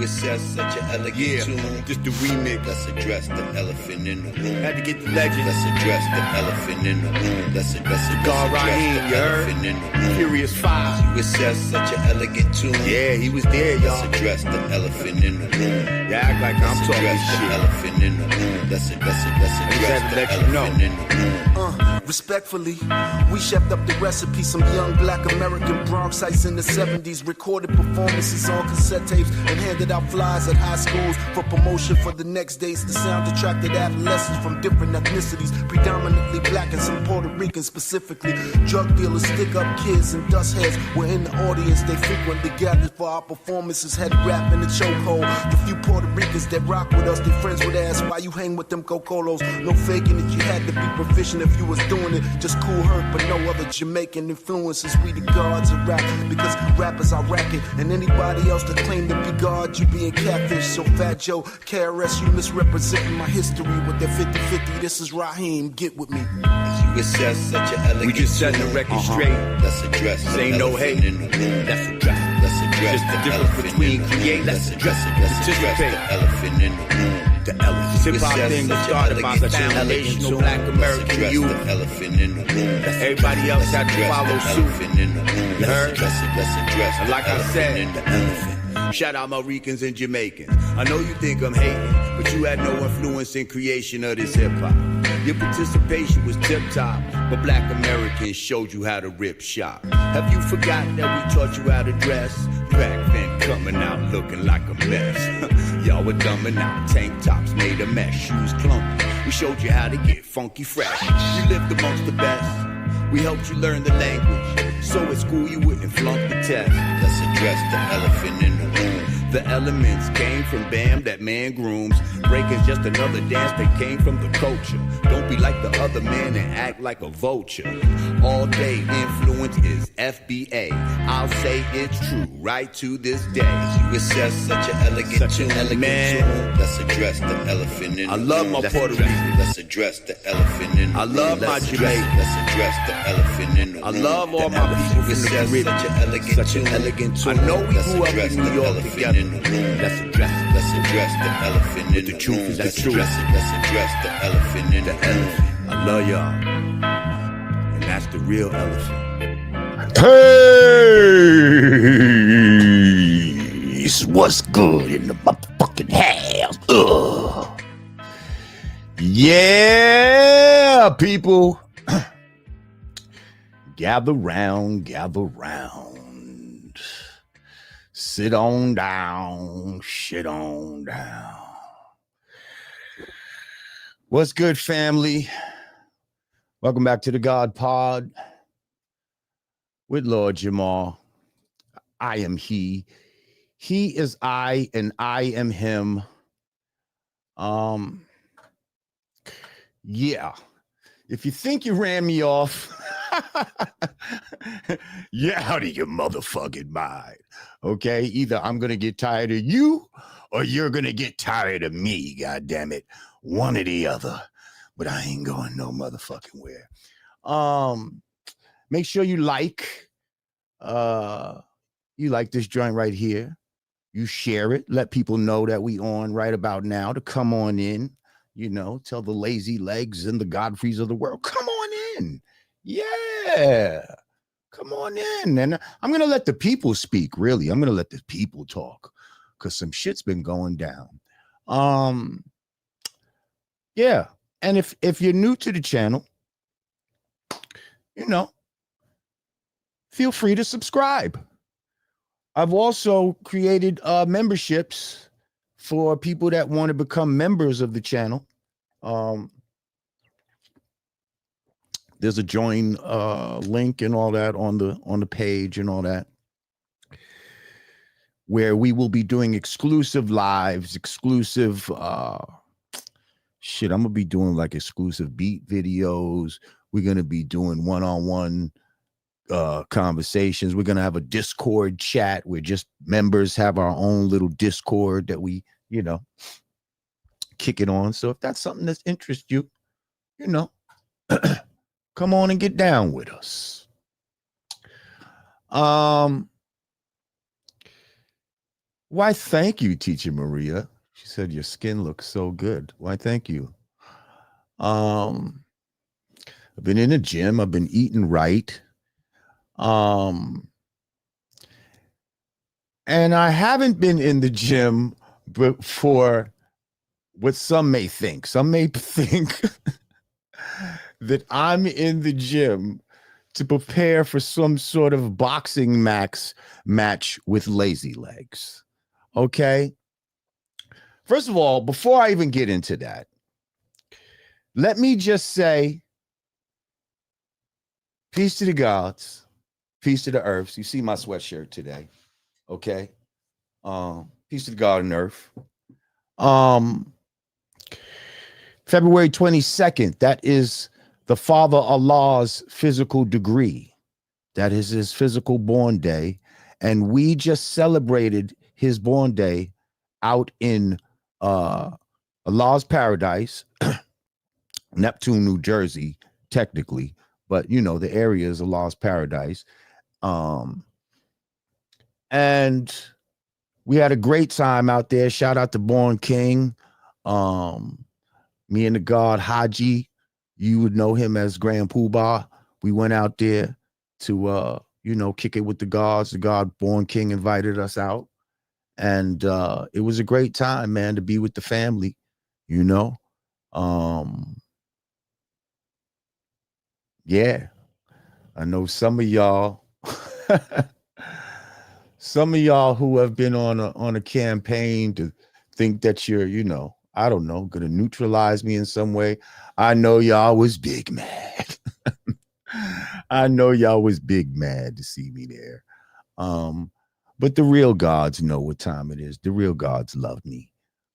you assess such an elegant tune. Just the remix. Let's address the elephant in the room. Had to get the legend. Let's address the elephant in the room. Let's address Rahiem, the elephant in the room. Furious 5. You assess such an elegant tune. Yeah, he was there, y'all. Let's address the elephant in the room. Yeah, act like I'm talking address the shit. elephant in the room. Let's address the elephant in the room. Respectfully, we chefed up the recipe. Some young black American Bronxites in the 70s recorded performances on cassette tapes and handed out flyers at high schools for promotion for the next days. The sound attracted adolescents from different ethnicities, predominantly black and some Puerto Rican specifically. Drug dealers, stick-up kids, and dust heads were in the audience. They frequently gathered for our performances, had rap in the chokehold. The few Puerto Ricans that rock with us, their friends would ask why you hang with them Cocolos. No faking it, you had to be proficient if you was doing it. Just Cool Herc, but no other Jamaican influences. We the gods of rap, because rap is our racket. And anybody else that claim to be God, you being catfish. So Fat Joe, KRS, you misrepresenting my history with that 50-50. This is Rahiem, get with me. You assess such an elegant We just setting the record straight. Let's address the Ain't no hate. in the room. Let's address. Let's address Just the the difference elephant between in the room. create. Let's address it. Let's address Participate. the elephant in the room. The elephant. Hip hop thing was started by the foundational black American youth. The elephant in the room. Everybody else had to follow suit. In the room. You heard? Let's address And like I said, the elephant. shout out my Ricans and Jamaicans. I know you think I'm hating, but you had no influence in creation of this hip hop. Your participation was tip top, but black Americans showed you how to rip shop. Have you forgotten that we taught you how to dress? Back then, coming out looking like a mess. Y'all were dumbing out, tank tops made a mess, shoes clunky. We showed you how to get funky fresh. You lived amongst the best. We helped you learn the language, so at school you wouldn't flunk the test. Let's address the elephant in the room. The elements came from Bam, that man grooms. Breaking's just another dance that came from the culture. Don't be like the other man and act like a vulture. All day influence is FBA. I'll say it's true right to this day. You assess such an elegant tune. Man. Let's address the elephant in the I room. love my Puerto Rican. Let's address the elephant in the room. I love my Jamaican. Let's address the elephant in the room. I love all my people from the Caribbean. Such an elegant tune. I know we grew up in New York together. Let's address the elephant in the truth room. is the Let's truth. address the elephant in the room. I love y'all. And that's the real elephant. Hey, what's good in the motherfucking house? Ugh. Yeah, people. Gather round, gather round. Sit on down, shit on down. What's good, family? Welcome back to the God Pod with Lord Jamar. I am he. He is I, and I am him. Yeah. If you think you ran me off, you're out of your motherfucking mind. Okay? Either I'm gonna get tired of you or you're gonna get tired of me, god damn it. One or the other. But I ain't going no motherfucking where. Make sure you like this joint right here. You share it. Let people know that we on right about now to come on in. You know, tell the lazy legs and the Godfreys of the world, come on in. Yeah. Come on in. And I'm going to let the people speak, really. I'm going to let the people talk because some shit's been going down. Yeah. And if you're new to the channel, you know, feel free to subscribe. I've also created memberships for people that want to become members of the channel. There's a join link and all that on the page and all that, where we will be doing exclusive lives, exclusive shit. I'm gonna be doing like exclusive beat videos. We're gonna be doing one-on-one conversations. We're gonna have a Discord chat where just members have our own little Discord that we, you know, kick it on. So if that's something that interests you, you know, come on and get down with us. Why, thank you, Teacher Maria. She said your skin looks so good. Why, thank you. I've been in the gym. I've been eating right. And I haven't been in the gym but for what some may think. Some may think that I'm in the gym to prepare for some sort of boxing match with Lazy Legs. Okay. First of all, before I even get into that, let me just say peace to the gods, peace to the earths. You see my sweatshirt today. Okay. Peace to the God and earth. February 22nd, that is the Father Allah's physical degree. That is his physical born day. And we just celebrated his born day out in Allah's paradise, Neptune, New Jersey, technically, but you know, the area is Allah's paradise. And we had a great time out there. Shout out to Born King. Me and the God Haji, you would know him as Grand Poobah. We went out there to you know, kick it with the gods. The God Born King invited us out. And it was a great time, man, to be with the family, you know. Yeah. I know some of y'all who have been on a campaign to think that you're, you know, I don't know, gonna neutralize me in some way. I know y'all was big mad. I know y'all was big mad to see me there. But the real gods know what time it is. The real gods love me.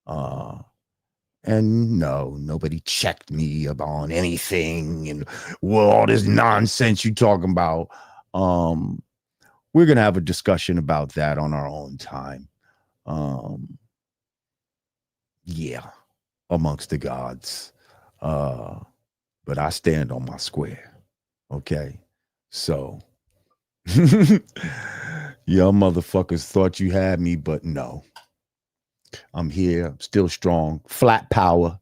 And no, nobody checked me on anything and well, all this nonsense you talking about. We're gonna have a discussion about that on our own time. Yeah, amongst the gods. But I stand on my square. Okay. So y'all motherfuckers thought you had me, but no. I'm here. I'm still strong. Flat power.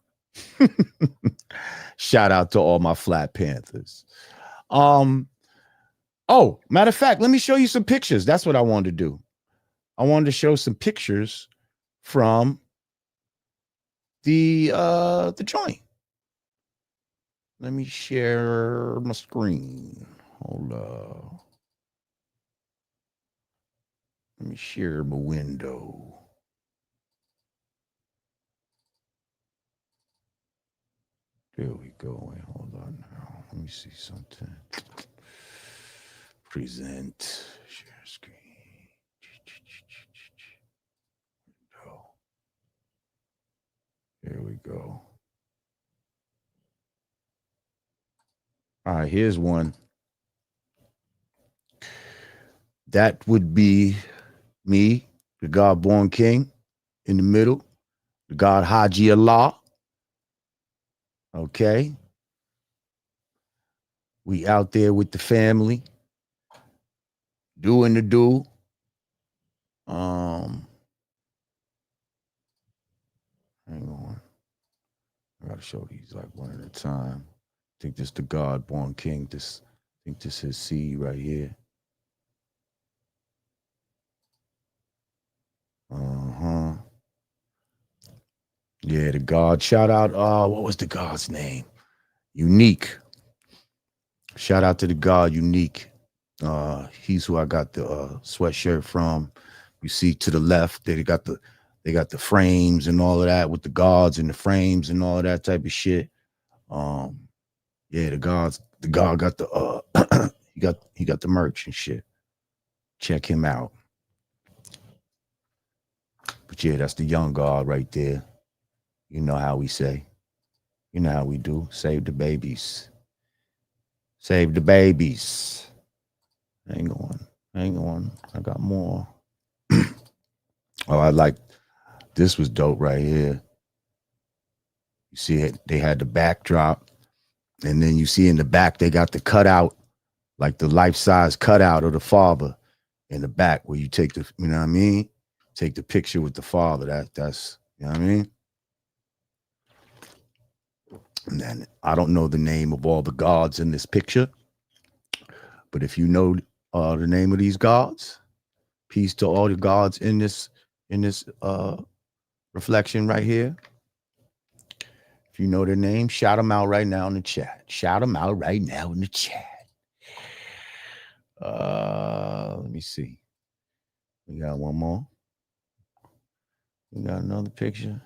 Shout out to all my Flat Panthers. Oh, matter of fact, let me show you some pictures. That's what I wanted to do. I wanted to show some pictures from the joint. Let me share my screen. Hold up. Let me share my window. There we go. Wait, hold on now. Let me see something. Present. Share screen. Window. There we go. All right, here's one. That would be me, the God Born King, in the middle, the God Haji Allah. Okay. We out there with the family, doing the do. Hang on. I gotta show these like one at a time. I think this the God Born King. I think this is C right here. Yeah, the God. Shout out. What was the God's name? Unique. Shout out to the God Unique. He's who I got the sweatshirt from. You see to the left, they got the frames and all of that with the gods and the frames and all of that type of shit. Yeah, the God got the he got the merch and shit. Check him out. But yeah, that's the young God right there. You know how we say. You know how we do. Save the babies. Save the babies. Hang on. I got more. Oh, I like this was dope right here. You see it, they had the backdrop, and then you see in the back they got the cutout, like the life-size cutout of the father in the back where you take the, you know what I mean? take the picture with the father. That's you know what I mean. And then I don't know the name of all the gods in this picture, but if you know the name of these gods, peace to all the gods in this reflection right here. If you know their name, shout them out right now in the chat. Shout them out right now in the chat. Let me see. We got one more. We got another picture.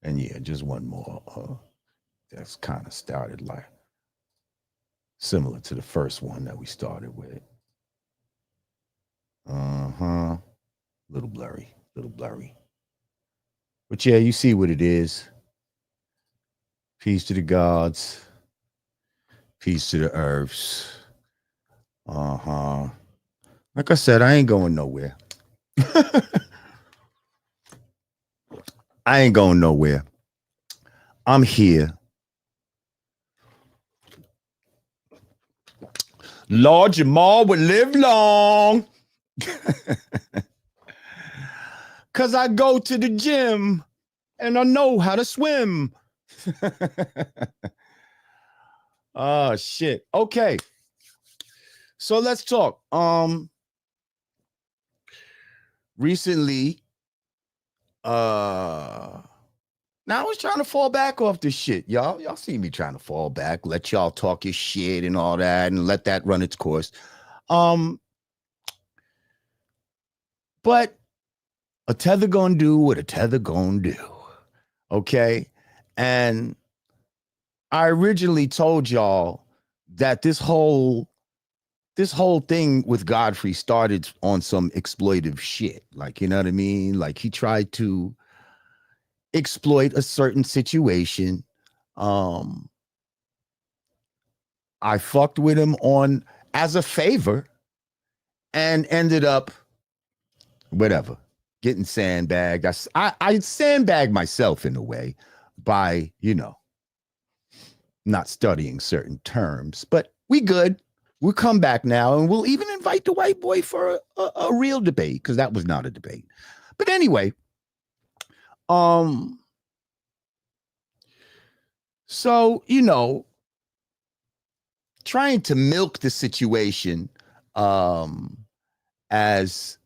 And yeah, just one more. That's kind of started like similar to the first one that we started with. Little blurry. But yeah, you see what it is. Peace to the gods. Peace to the earths. Like I said, I ain't going nowhere. I ain't going nowhere. I'm here. Lord Jamar would live long. Cause I go to the gym and I know how to swim. Oh shit. Okay. So let's talk. Recently, now I was trying to fall back off this shit, y'all. Y'all see me trying to fall back, let y'all talk your shit and all that, and let that run its course. But a tether gonna do what a tether gonna do, okay? And I originally told y'all that this whole thing with Godfrey started on some exploitive shit, like, you know what I mean? Like he tried to exploit a certain situation. I fucked with him on as a favor and ended up whatever, getting sandbagged. I sandbagged myself in a way by, you know, not studying certain terms, but we good. We'll come back now and we'll even invite the white boy for a real debate, because that was not a debate. But anyway, so, you know, trying to milk the situation as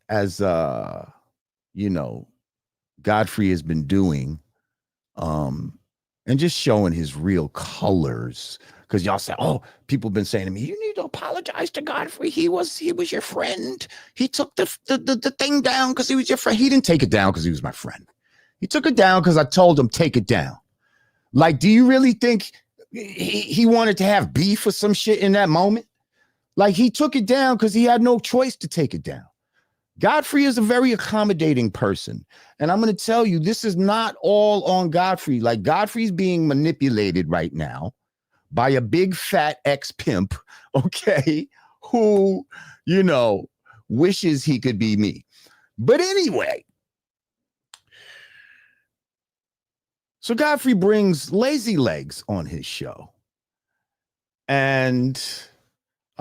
you know, Godfrey has been doing, and just showing his real colors. Because y'all say, oh, people have been saying to me, you need to apologize to Godfrey. He was your friend. He took the thing down because he was your friend. He didn't take it down because he was my friend. He took it down because I told him take it down. Like, do you really think he wanted to have beef or some shit in that moment? Like, he took it down because he had no choice to take it down. Godfrey is a very accommodating person. And I'm going to tell you, this is not all on Godfrey. Like, Godfrey's being manipulated right now by a big fat ex-pimp, okay, who, you know, wishes he could be me. But anyway, so Godfrey brings Lazy Legs on his show. And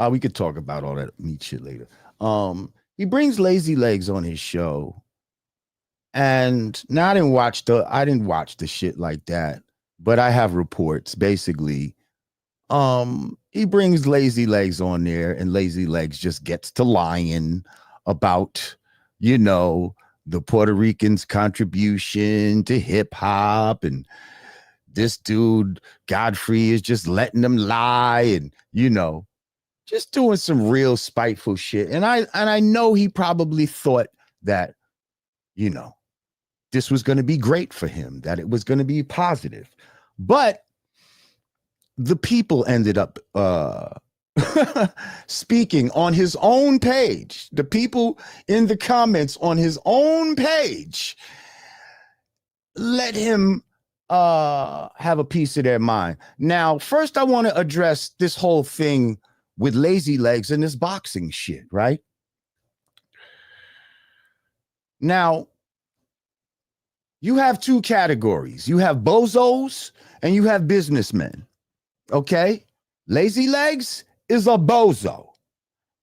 we could talk about all that meat shit later. He brings Lazy Legs on his show. And now I didn't watch the shit like that, but I have reports. Basically, he brings Lazy Legs on there, and Lazy Legs just gets to lying about, you know, the Puerto Ricans' contribution to hip hop, and this dude Godfrey is just letting them lie, and, you know, just doing some real spiteful shit. And I know he probably thought that, you know, this was going to be great for him, that it was going to be positive. But the people ended up speaking on his own page. The people in the comments on his own page let him have a piece of their mind. Now, first I want to address this whole thing with Lazy Legs and this boxing shit, right? Now, you have two categories. You have bozos and you have businessmen, okay? Lazy Legs is a bozo.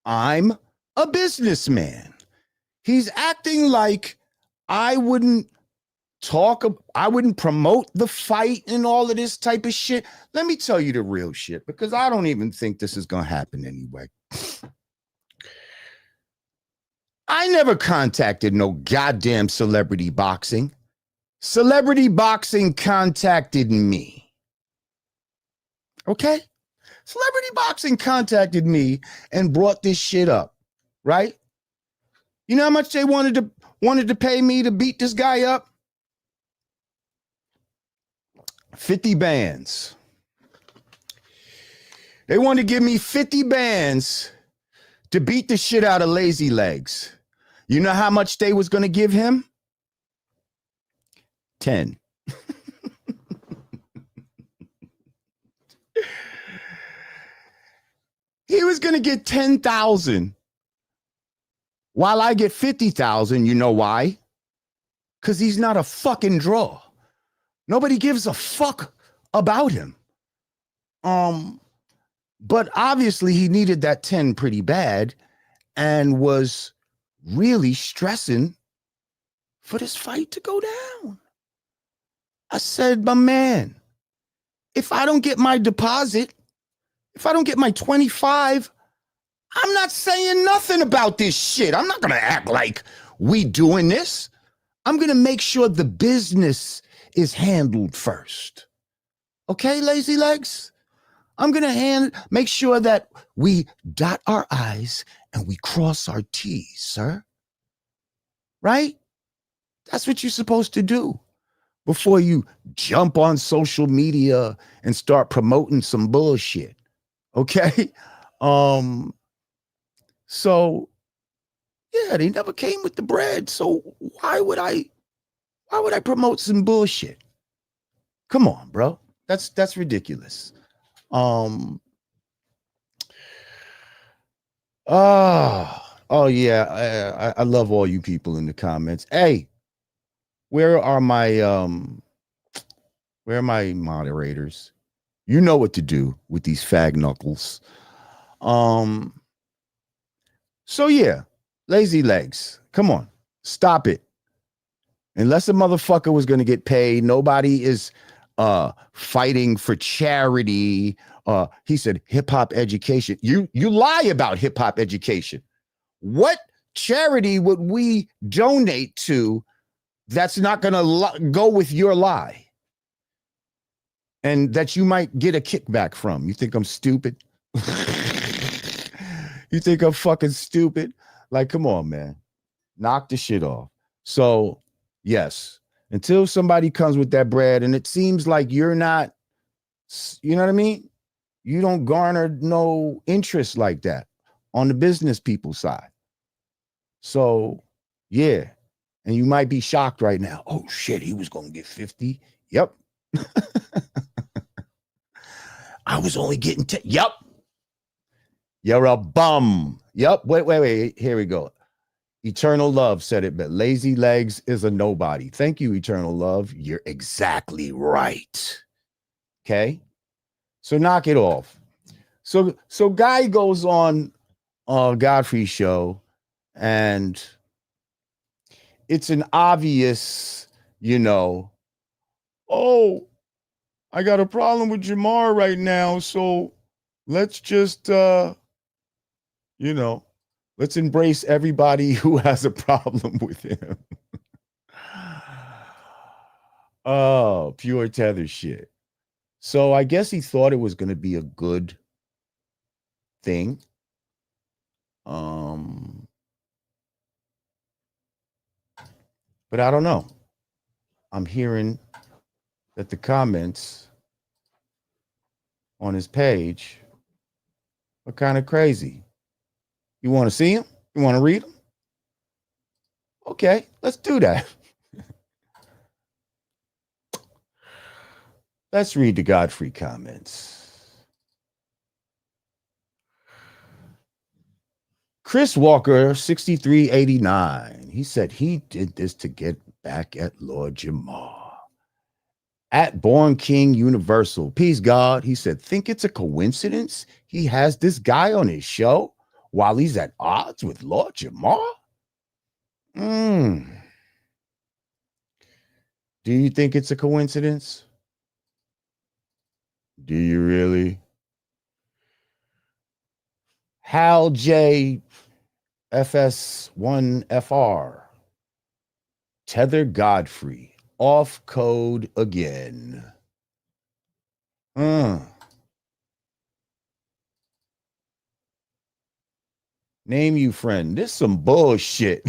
I'm a businessman. He's acting like I wouldn't I wouldn't promote the fight and all of this type of shit. Let me tell you the real shit, because I don't even think this is going to happen anyway. I never contacted no goddamn celebrity boxing. Celebrity boxing contacted me. Okay? Celebrity boxing contacted me and brought this shit up, right? You know how much they wanted to pay me to beat this guy up? 50 bands. They wanted to give me 50 bands to beat the shit out of Lazy Legs. You know how much they was going to give him? 10. He was going to get 10,000 while I get 50,000. You know why? Because he's not a fucking draw. Nobody gives a fuck about him. But obviously he needed that 10 pretty bad and was really stressing for this fight to go down. I said, my man, if I don't get my deposit, if I don't get my 25, I'm not saying nothing about this shit. I'm not going to act like we doing this. I'm going to make sure the business is handled first. Okay, Lazy Legs? I'm going to make sure that we dot our I's and we cross our T's, sir. Right? That's what you're supposed to do before you jump on social media and start promoting some bullshit. Okay? So yeah, they never came with the bread. So why would I promote some bullshit? Come on, bro. That's ridiculous. Oh yeah, I love all you people in the comments. Hey, where are my moderators? You know what to do with these fag knuckles. So yeah, Lazy Legs, come on, stop it. Unless a motherfucker was gonna get paid, nobody is fighting for charity. He said hip-hop education. You lie about hip-hop education. What charity would we donate to that's not gonna go with your lie and that you might get a kickback from? You think I'm stupid? You think I'm fucking stupid? Like, come on, man. Knock the shit off. So, yes, until somebody comes with that bread, and it seems like you're not, you know what I mean? You don't garner no interest like that on the business people side. So, yeah. And you might be shocked right now. Oh, shit, he was going to get 50. Yep. I was only getting 10. Yep. You're a bum. Yep. Wait. Here we go. Eternal Love said it, but Lazy Legs is a nobody. Thank you, Eternal Love. You're exactly right. Okay. So knock it off. So guy goes on Godfrey show, and it's an obvious, oh, I got a problem with Jamar right now, so let's just let's embrace everybody who has a problem with him. Oh, pure Tether shit. So I guess he thought it was going to be a good thing. But I don't know. I'm hearing that the comments on his page are kind of crazy. You want to see him? You want to read them? Okay, let's do that. Let's read the Godfrey comments. Chris Walker, 6389. He said he did this to get back at Lord Jamar. At Born King Universal, peace God. He said, think it's a coincidence he has this guy on his show? while he's at odds with Lord Jamar? Do you think it's a coincidence? Do you really? Hal J. FS1FR. Tether Godfrey. Off code again. Name you friend. This some bullshit.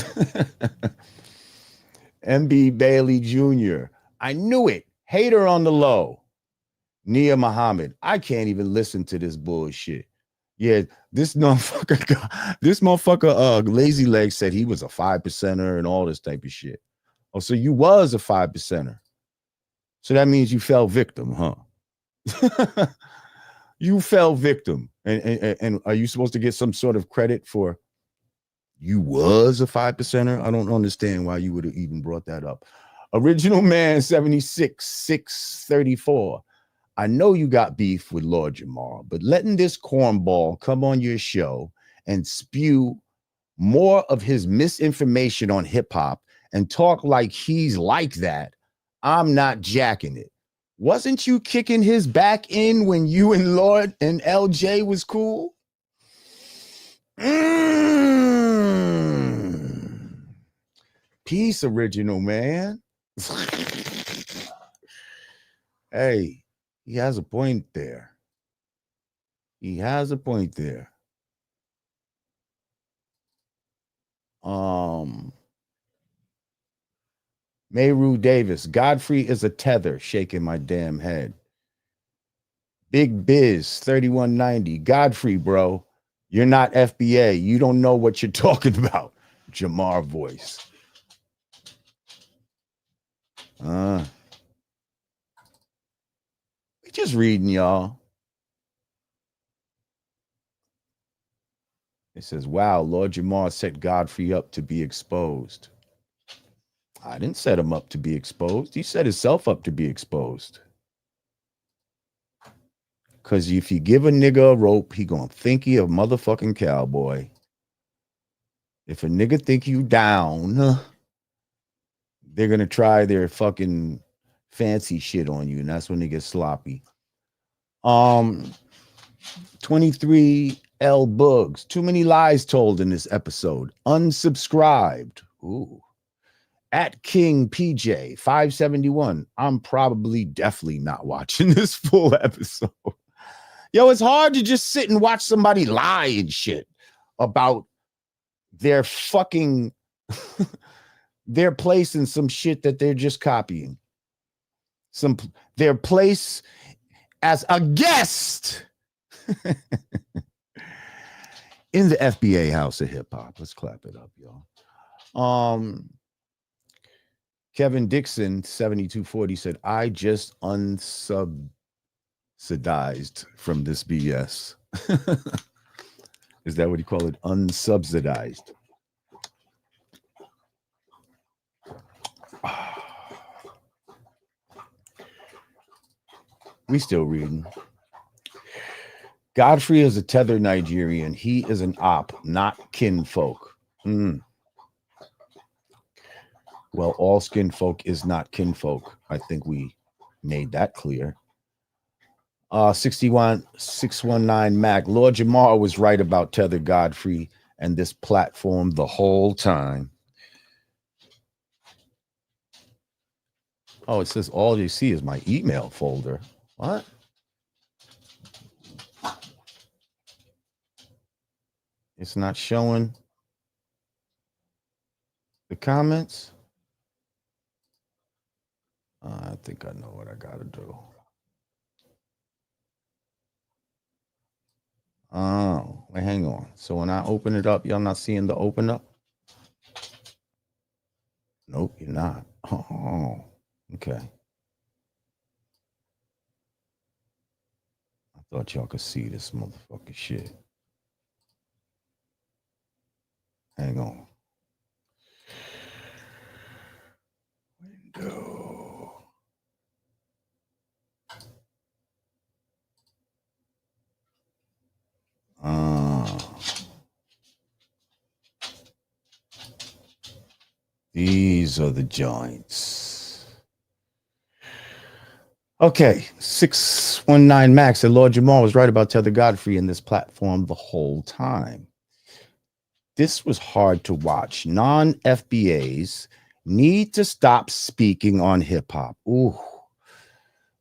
MB Bailey Jr. I knew it. Hater on the low. Nia Muhammad. I can't even listen to this bullshit. Yeah, this motherfucker, Lazy Leg said he was a 5%er and all this type of shit. Oh, so you was a 5%er. So that means you fell victim, huh? You fell victim. And are you supposed to get some sort of credit for you was a 5%er? I don't understand why you would have even brought that up. Original Man 76 634. I know you got beef with Lord Jamar, but letting this cornball come on your show and spew more of his misinformation on hip hop and talk like he's like that, I'm not jacking it. Wasn't you kicking his back in when you and Lord and LJ was cool? Peace, Original Man. Hey. He has a point there. He has a point there. Mayru Davis. Godfrey is a tether. Shaking my damn head. Big Biz 3190. Godfrey, bro. You're not FBA. You don't know what you're talking about. Jamar voice. We just reading, y'all. It says, wow, Lord Jamar set Godfrey up to be exposed. I didn't set him up to be exposed. He set himself up to be exposed. Because if you give a nigga a rope, he gonna think he a motherfucking cowboy. If a nigga think you down, they're gonna try their fucking fancy shit on you, and that's when they get sloppy. 23 L Bugs. Too many lies told in this episode. Unsubscribed. Ooh. At King PJ 571. I'm definitely not watching this full episode. Yo, it's hard to just sit and watch somebody lie and shit about their fucking their place in some shit that they're just copying. Their place as a guest in the FBA House of Hip Hop. Let's clap it up, y'all. Kevin Dixon 7240 said, I just unsubsidized from this BS. Is that what you call it? Unsubsidized. We still reading. Godfrey is a tether Nigerian. He is an op, not kinfolk. Well, all skin folk is not kinfolk. I think we made that clear. 619 Mac. Lord Jamar was right about Tether Godfrey and this platform the whole time. Oh, it says all you see is my email folder. What? It's not showing the comments. I think I know what I gotta do. Oh, wait, hang on. So when I open it up, y'all not seeing the open up? Nope, you're not. Oh, okay. I thought y'all could see this motherfucking shit. Hang on. Window. These are the joints. Okay, 619 Max said Lord Jamar was right about Tether Godfrey in this platform the whole time. This was hard to watch. Non-FBAs need to stop speaking on hip-hop. Ooh,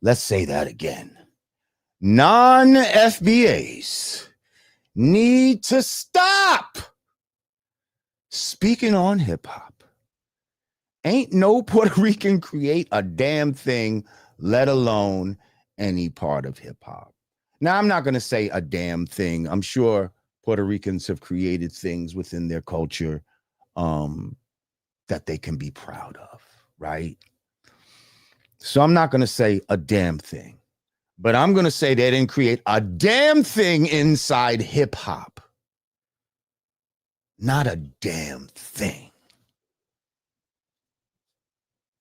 let's say that again. Non-FBAs need to stop speaking on hip-hop. Ain't no Puerto Rican create a damn thing, let alone any part of hip-hop. Now, I'm not going to say a damn thing. I'm sure Puerto Ricans have created things within their culture that they can be proud of, right? So I'm not going to say a damn thing, but I'm going to say they didn't create a damn thing inside hip-hop. Not a damn thing.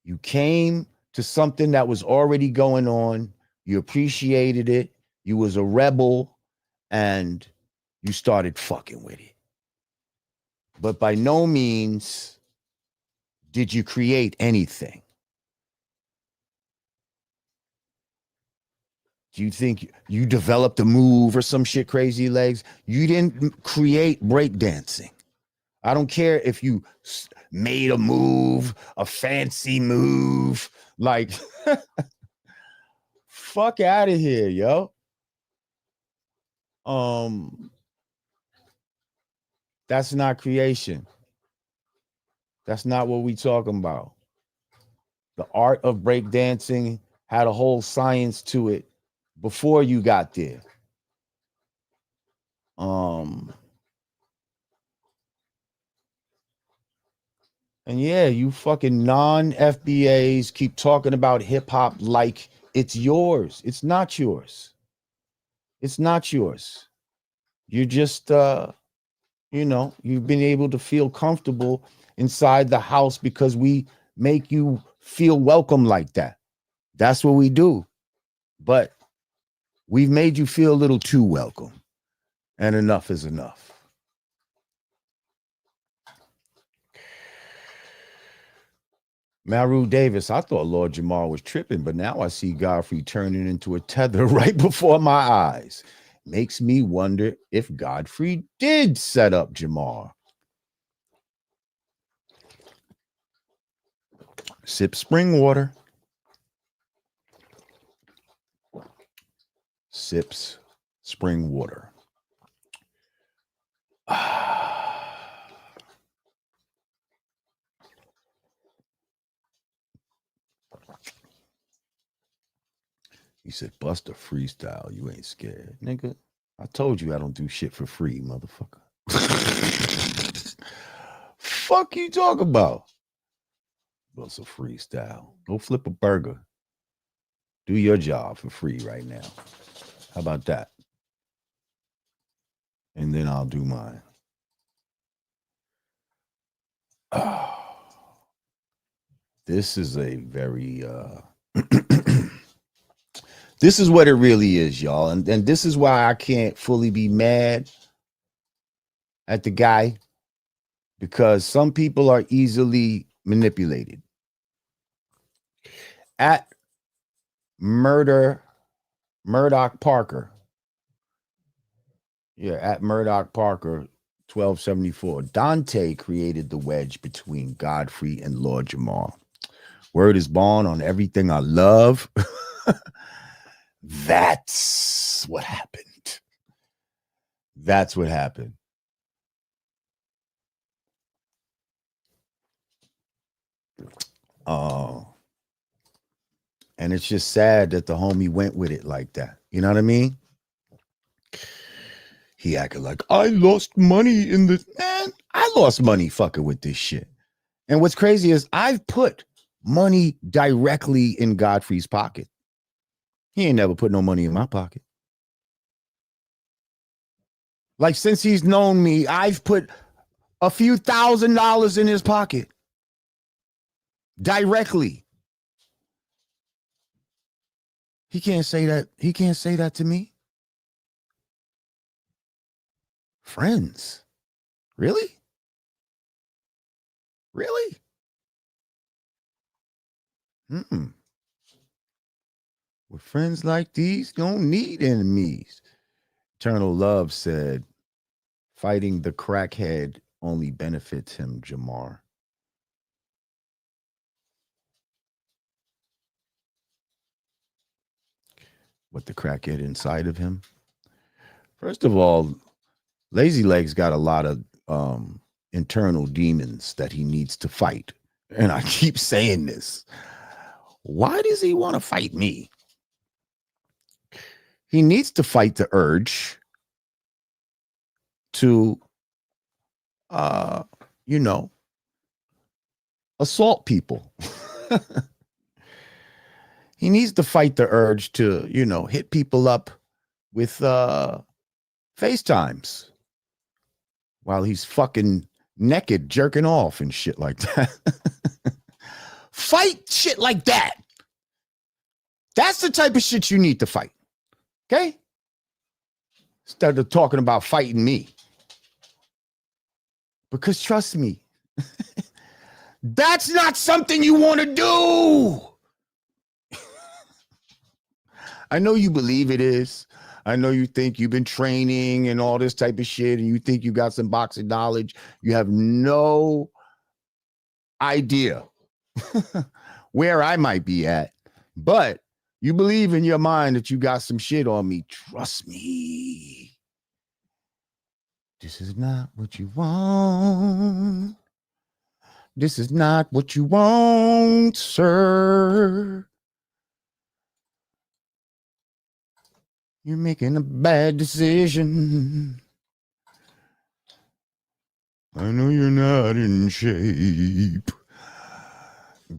You came to something that was already going on. You appreciated it. You was a rebel and you started fucking with it. But by no means did you create anything. Do you think you developed a move or some shit, Crazy Legs? You didn't create breakdancing. I don't care if you made a move, a fancy move, like, fuck out of here, yo. That's not creation. That's not what we talking about. The art of breakdancing had a whole science to it before you got there. And yeah, you fucking non-FBAs keep talking about hip-hop like it's yours. It's not yours. It's not yours. You're just, you've been able to feel comfortable inside the house because we make you feel welcome like that. That's what we do. But we've made you feel a little too welcome. And enough is enough. Maru Davis, I thought Lord Jamar was tripping, but now I see Godfrey turning into a tether right before my eyes. Makes me wonder if Godfrey did set up Jamar. Sip spring water. Sips spring water. He said, bust a freestyle. You ain't scared. Nigga, I told you I don't do shit for free, motherfucker. Fuck you talk about? Bust a freestyle. Go flip a burger. Do your job for free right now. How about that? And then I'll do mine. This is a very this is what it really is, y'all. And this is why I can't fully be mad at the guy, because some people are easily manipulated. At Murdoch Parker. Yeah, at Murdoch Parker 1274. Dante created the wedge between Godfrey and Lord Jamar. Word is born on everything I love. That's what happened. That's what happened. And it's just sad that the homie went with it like that. You know what I mean? He acted like, I lost money in this. Man, I lost money fucking with this shit. And what's crazy is I've put money directly in Godfrey's pocket. He ain't never put no money in my pocket. Like, since he's known me, I've put a few $1,000s in his pocket. Directly. He can't say that. He can't say that to me. Friends. Really? Really? With friends like these, don't need enemies. Eternal Love said, fighting the crackhead only benefits him, Jamar. What, the crackhead inside of him? First of all, Lazy Legs got a lot of internal demons that he needs to fight. And I keep saying this. Why does he want to fight me? He needs to fight the urge to, assault people. He needs to fight the urge to, hit people up with FaceTimes while he's fucking naked, jerking off and shit like that. Fight shit like that. That's the type of shit you need to fight. Okay? Instead of talking about fighting me. Because trust me, that's not something you want to do. I know you believe it is. I know you think you've been training and all this type of shit, and you think you got some boxing knowledge. You have no idea where I might be at, but you believe in your mind that you got some shit on me. Trust me. This is not what you want. This is not what you want, sir. You're making a bad decision. I know you're not in shape.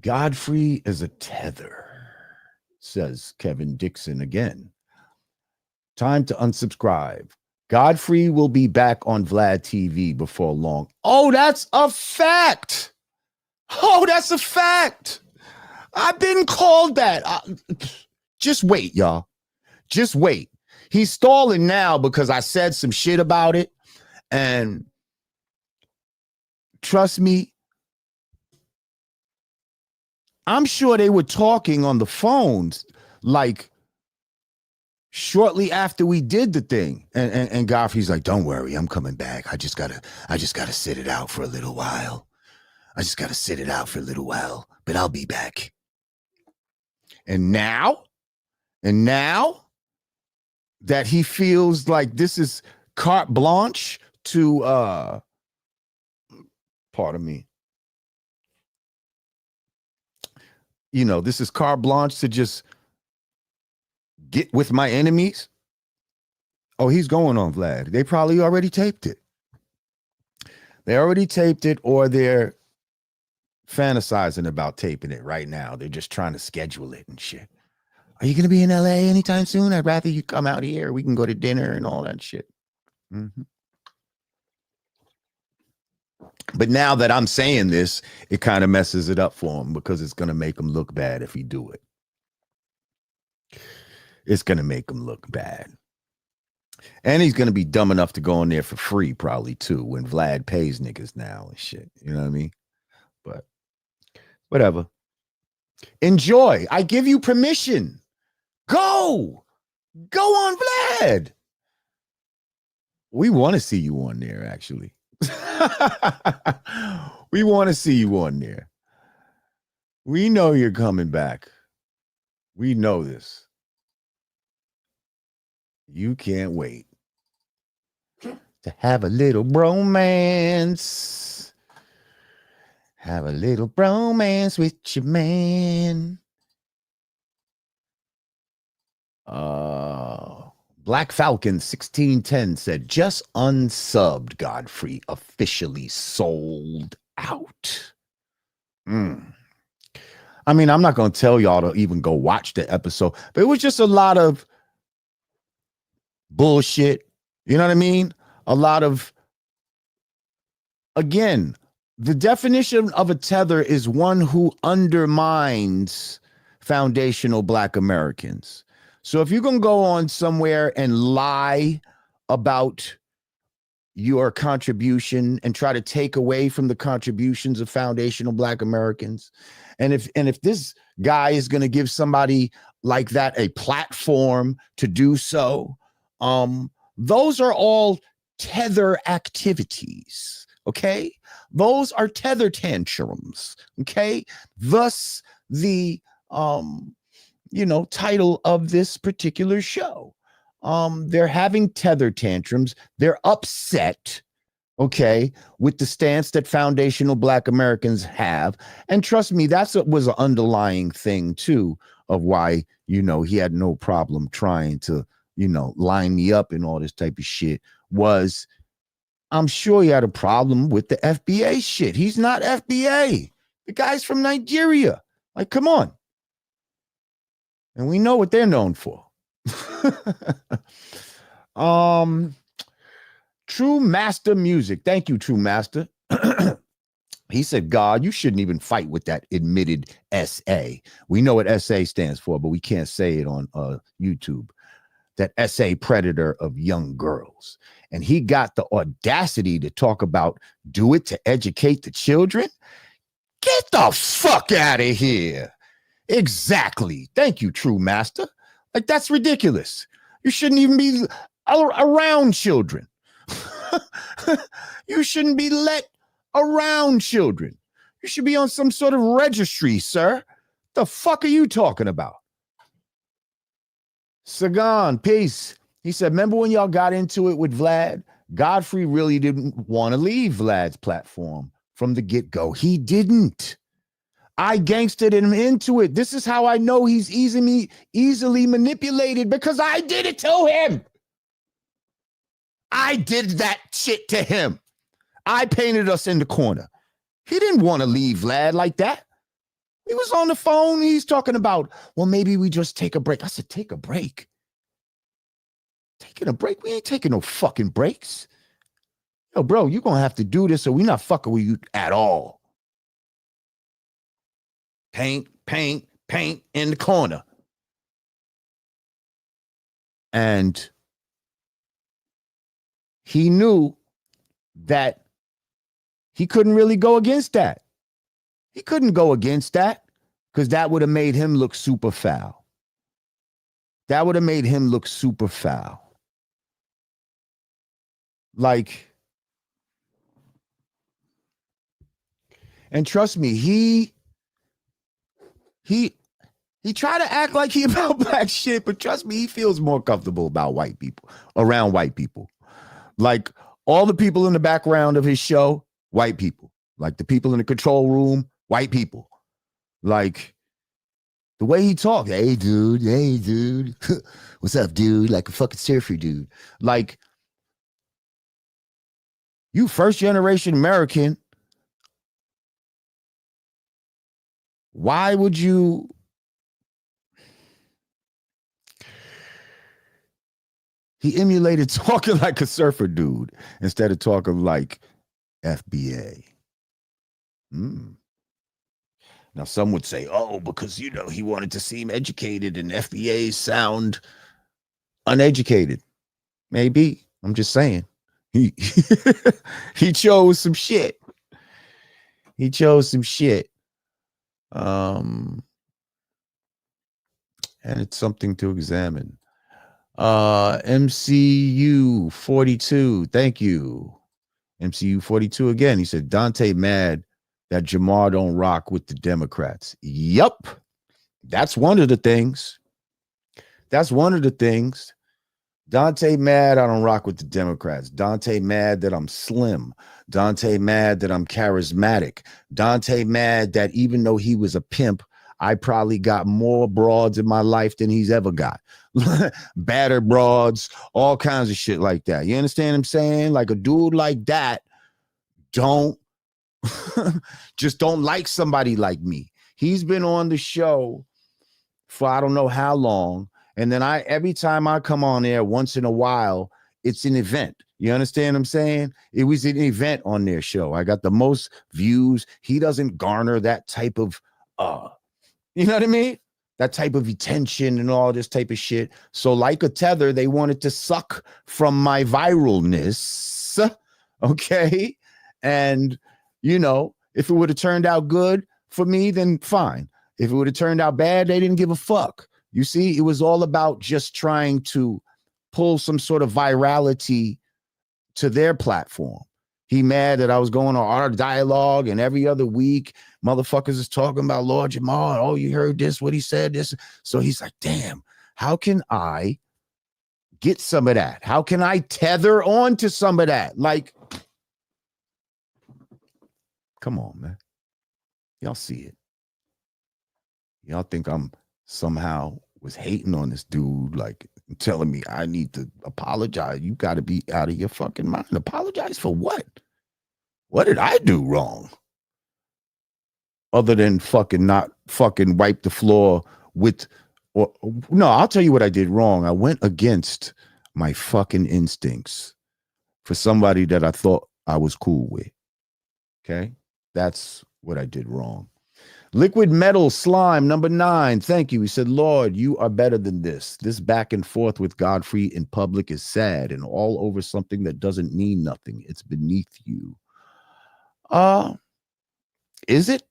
Godfrey is a tether, says Kevin Dixon again. Time to unsubscribe. Godfrey will be back on Vlad TV before long. Oh, that's a fact. Oh, that's a fact. I've been called that. Just wait, y'all. Just wait. He's stalling now because I said some shit about it. And trust me, I'm sure they were talking on the phones like shortly after we did the thing. And Godfrey's like, don't worry, I'm coming back. I just gotta sit it out for a little while. But I'll be back. And now that he feels like this is carte blanche to pardon me. This is carte blanche to just get with my enemies. Oh, he's going on Vlad. They probably already taped it. Or they're fantasizing about taping it right now. They're just trying to schedule it and shit. Are you going to be in LA anytime soon? I'd rather you come out here. We can go to dinner and all that shit. Mm-hmm. But now that I'm saying this, it kind of messes it up for him because it's going to make him look bad if he do it. It's going to make him look bad. And he's going to be dumb enough to go in there for free probably too when Vlad pays niggas now and shit. You know what I mean? But whatever. Enjoy. I give you permission. Go on Vlad. We want to see you on there, actually. We want to see you on there. We know you're coming back. We know this. You can't wait to have a little bromance. Have a little bromance with your man. Black Falcon 1610 said, just unsubbed. Godfrey officially sold out. I mean, I'm not going to tell y'all to even go watch the episode, but it was just a lot of bullshit. You know what I mean? A lot of, again, the definition of a tether is one who undermines foundational Black Americans. So if you're going to go on somewhere and lie about your contribution and try to take away from the contributions of foundational Black Americans. And if this guy is going to give somebody like that a platform to do so, those are all tether activities. Okay, those are tether tantrums. Okay, thus the title of this particular show. They're having tether tantrums. They're upset, okay, with the stance that foundational Black Americans have. And trust me, that's what was an underlying thing too of why, he had no problem trying to, line me up and all this type of shit. Was I'm sure he had a problem with the FBA shit. He's not FBA. The guy's from Nigeria. Like, come on. And we know what they're known for. True Master Music. Thank you, True Master. He said, God, you shouldn't even fight with that admitted SA. We know what SA stands for, but we can't say it on YouTube. That SA predator of young girls. And he got the audacity to talk about do it to educate the children. Get the fuck out of here. Exactly. Thank you, True Master. Like, that's ridiculous. You shouldn't even be around children. You shouldn't be let around children. You should be on some sort of registry, sir. The fuck are you talking about? Sagan, peace. He said, remember when y'all got into it with Vlad? Godfrey really didn't want to leave Vlad's platform from the get-go. He didn't. I gangstered him into it. This is how I know he's easily manipulated, because I did it to him. I did that shit to him. I painted us in the corner. He didn't want to leave Vlad like that. He was on the phone. He's talking about, well, maybe we just take a break. I said, take a break. Taking a break? We ain't taking no fucking breaks. Yo, bro, you're going to have to do this or we're not fucking with you at all. Paint in the corner. And he knew that he couldn't really go against that. He couldn't go against that because that would have made him look super foul. That would have made him look super foul. Like, and trust me, he tried to act like he about black shit, but trust me, he feels more comfortable about white people, around white people. Like, all the people in the background of his show, white people. Like, the people in the control room, white people. Like, the way he talked, hey dude, what's up, dude? Like a fucking surfer dude. Like, you first generation American, why would you he emulated talking like a surfer dude instead of talking like FBA. Now, some would say, oh, because, he wanted to seem educated and FBA sound uneducated. Maybe. I'm just saying. He chose some shit. He chose some shit. And it's something to examine. MCU 42. Thank you. MCU 42 again. He said, Dante mad that Jamar don't rock with the Democrats. Yup. That's one of the things. That's one of the things. Dante mad I don't rock with the Democrats. Dante mad that I'm slim. Dante mad that I'm charismatic. Dante mad that even though he was a pimp, I probably got more broads in my life than he's ever got. Battered broads, all kinds of shit like that. You understand what I'm saying? Like, a dude like that just don't like somebody like me. He's been on the show for I don't know how long. And then every time I come on there once in a while, it's an event. You understand what I'm saying? It was an event on their show. I got the most views. He doesn't garner that type of, you know what I mean? That type of attention and all this type of shit. So like a Tether, they wanted to suck from my viralness Okay. And, you know, if it would have turned out good for me, then fine. If it would have turned out bad, they didn't give a fuck. You see, it was all about just trying to pull some sort of virality to their platform. He mad that I was going on our dialogue, and every other week, motherfuckers is talking about Lord Jamar. Oh, you heard this, what he said, this. So he's like, damn, how can I get some of that? How can I tether on to some of that? Like, come on, man. Y'all see it. Y'all think I'm somehow was hating on this dude, like telling me I need to apologize. You got to be out of your fucking mind. Apologize for what? What did I do wrong? Other than fucking not fucking wipe the floor with, or no, I'll tell you what I did wrong. I went against my fucking instincts for somebody that I thought I was cool with. Okay? That's what I did wrong. Liquid Metal Slime, number 9. Thank you. He said, Lord, you are better than this. This back and forth with Godfrey in public is sad and all over something that doesn't mean nothing. It's beneath you. Is it?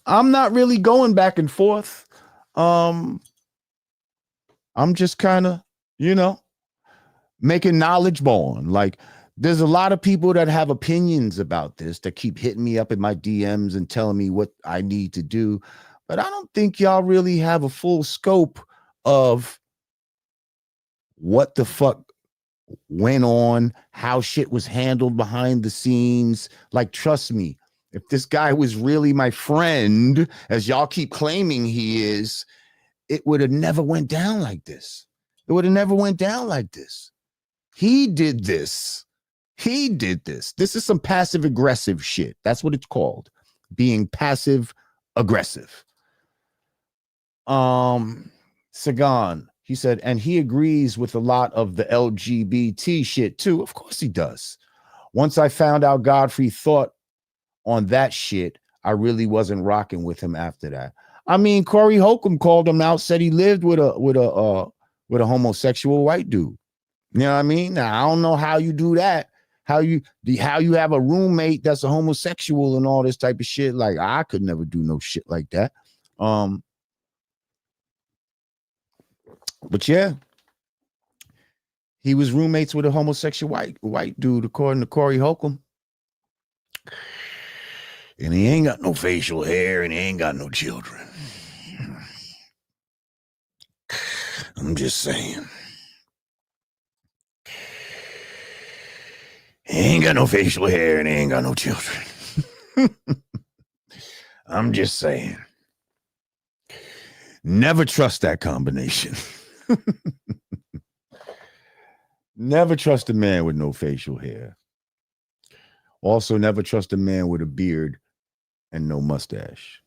I'm not really going back and forth. I'm just kind of, you know, making knowledge born. Like, there's a lot of people that have opinions about this that keep hitting me up in my DMs and telling me what I need to do. But I don't think y'all really have a full scope of what the fuck went on, how shit was handled behind the scenes. Like, trust me, if this guy was really my friend, as y'all keep claiming he is, it would have never went down like this. It would have never went down like this. He did this. He did this. This is some passive aggressive shit. That's what it's called. Being passive aggressive. Sagan, he said, and he agrees with a lot of the LGBT shit too. Of course he does. Once I found out Godfrey thought on that shit, I really wasn't rocking with him after that. I mean, Corey Holcomb called him out, said he lived with a homosexual white dude. You know what I mean? Now, I don't know how you do that. How you have a roommate that's a homosexual and all this type of shit. Like, I could never do no shit like that. But yeah, he was roommates with a homosexual white dude, according to Corey Holcomb. And he ain't got no facial hair and he ain't got no children. I'm just saying. He ain't got no facial hair and he ain't got no children. I'm just saying. Never trust that combination. Never trust a man with no facial hair. Also, never trust a man with a beard and no mustache.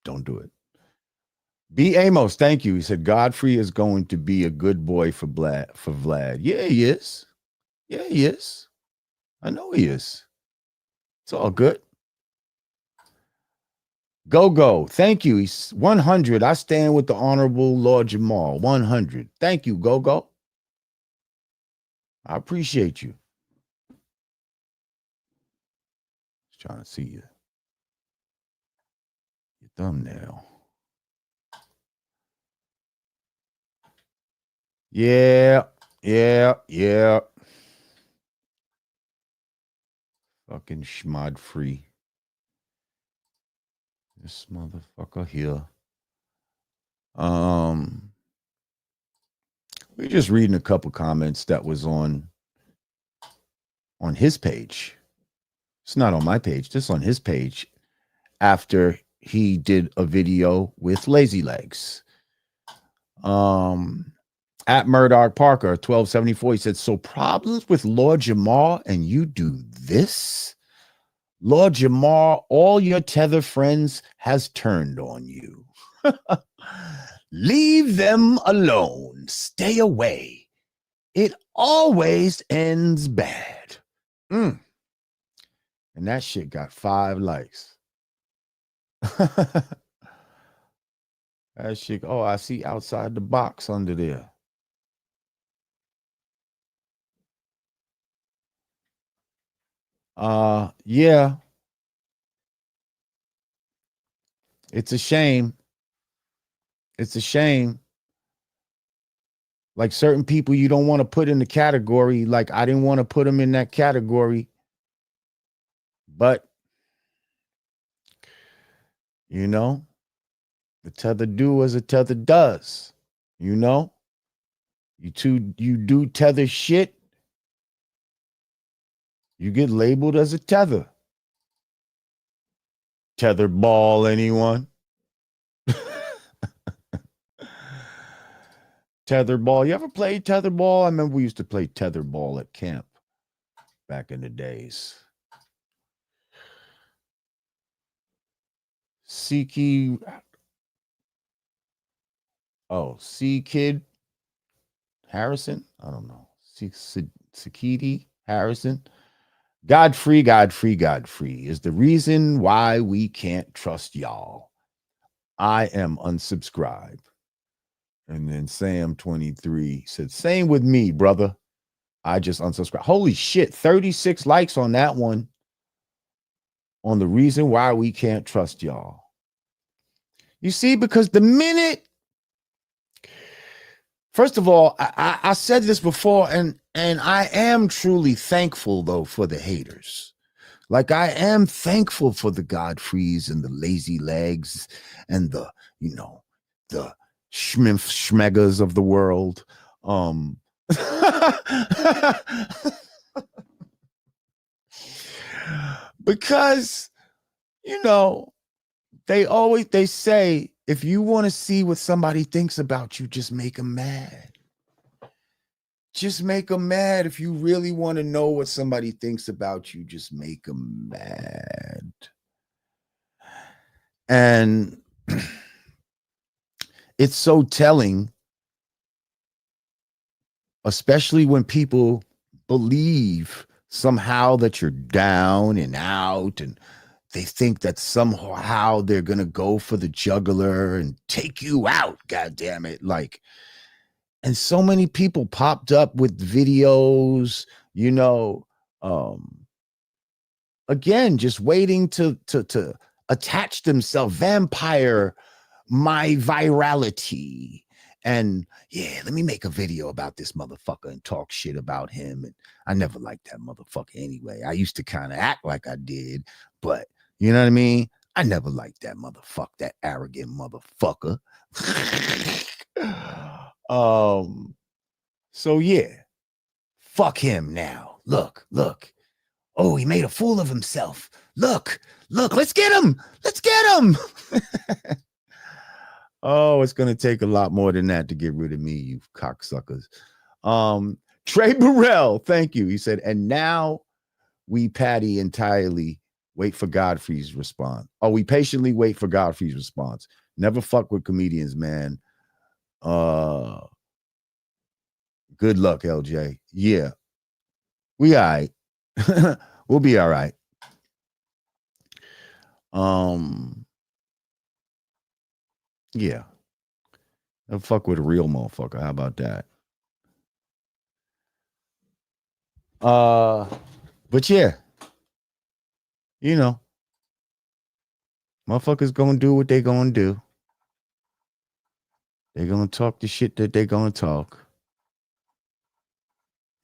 Don't do it. B. Amos, thank you. He said, Godfrey is going to be a good boy for Vlad. Yeah, he is. Yeah, he is. I know he is. It's all good. Go. Thank you. He's 100. I stand with the Honorable Lord Jamar. 100. Thank you, Go. I appreciate you. Just trying to see you. Your thumbnail. Yeah. Fucking schmod free. This motherfucker here. We're just reading a couple comments that was on his page. It's not on my page. This is on his page after he did a video with Lazy Legs. At Murdoch Parker 1274, he said, so problems with Lord Jamar and you do this? Lord Jamar, all your Tether friends has turned on you. Leave them alone. Stay away. It always ends bad. And that shit got 5 likes. That shit, oh, I see outside the box under there. Yeah, it's a shame. It's a shame. Like certain people you don't want to put in the category. Like I didn't want to put them in that category. But, you know, the tether do as a tether does. You know, you do tether shit, you get labeled as a tether. Tether ball, anyone? Tether ball. You ever played tether ball? I remember we used to play tether ball at camp back in the days. C Kid Harrison. I don't know. Sakiti Harrison. Godfrey is the reason why we can't trust y'all. I am unsubscribed. And then Sam 23 said, same with me, brother. I just unsubscribed. Holy shit, 36 likes on that one. On the reason why we can't trust y'all. You see, because the minute, first of all, I said this before, and I am truly thankful, though, for the haters. Like, I am thankful for the Godfreys and the lazy legs and the, you know, the schmeggers of the world. Because, you know, they say, if you want to see what somebody thinks about you, just make them mad. Just make them mad. If you really want to know what somebody thinks about you, just make them mad. And it's so telling, especially when people believe somehow that you're down and out, and they think that somehow they're going to go for the jugular and take you out. God damn it. Like, and so many people popped up with videos, you know, again, just waiting to attach themselves, vampire my virality. And yeah, let me make a video about this motherfucker and talk shit about him. And I never liked that motherfucker anyway. I used to kind of act like I did, but you know what I mean? I never liked that motherfucker, that arrogant motherfucker. So yeah, fuck him now. Look. Oh, he made a fool of himself. Look, let's get him. Oh, it's gonna take a lot more than that to get rid of me, you cocksuckers. Trey Burrell, thank you. He said, and now we patty entirely wait for Godfrey's response. Oh, we patiently wait for Godfrey's response. Never fuck with comedians, man. Good luck, LJ. Yeah. We all right. We'll be all right. Yeah. Never fuck with a real motherfucker. How about that? But yeah. You know. Motherfuckers gonna do what they gonna do. They're gonna talk the shit that they're gonna talk.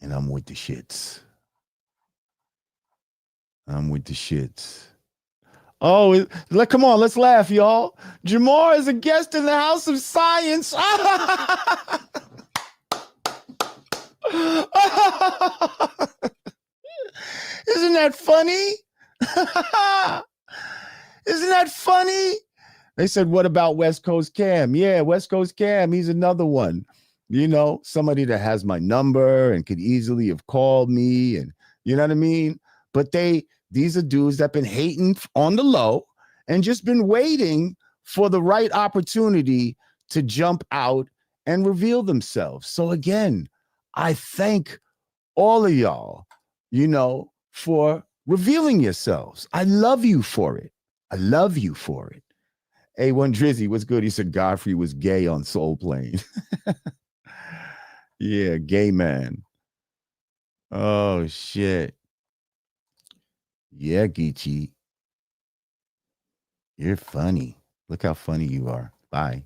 And I'm with the shits. Oh, come on, let's laugh, y'all. Jamar is a guest in the House of Science. Isn't that funny? Isn't that funny? They said, what about West Coast Cam? Yeah, West Coast Cam, he's another one. You know, somebody that has my number and could easily have called me, and you know what I mean? But these are dudes that been hating on the low and just been waiting for the right opportunity to jump out and reveal themselves. So again, I thank all of y'all, you know, for revealing yourselves. I love you for it. A1 Drizzy, what's good? He said Godfrey was gay on Soul Plane. Yeah, gay man. Oh, shit. Yeah, Geechee. You're funny. Look how funny you are. Bye.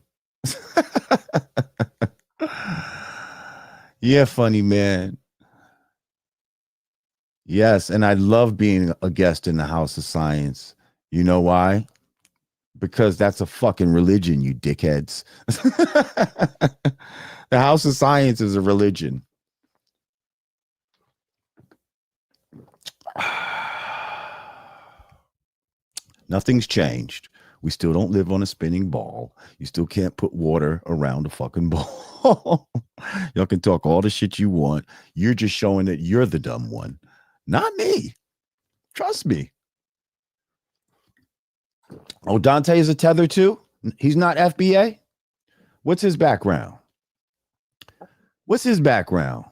Yeah, funny man. Yes, and I love being a guest in the House of Science. You know why? Because that's a fucking religion, you dickheads. The House of Science is a religion. Nothing's changed. We still don't live on a spinning ball. You still can't put water around a fucking ball. Y'all can talk all the shit you want. You're just showing that you're the dumb one, not me. Trust me. Oh, Dante is a tether too? He's not FBA? What's his background? What's his background?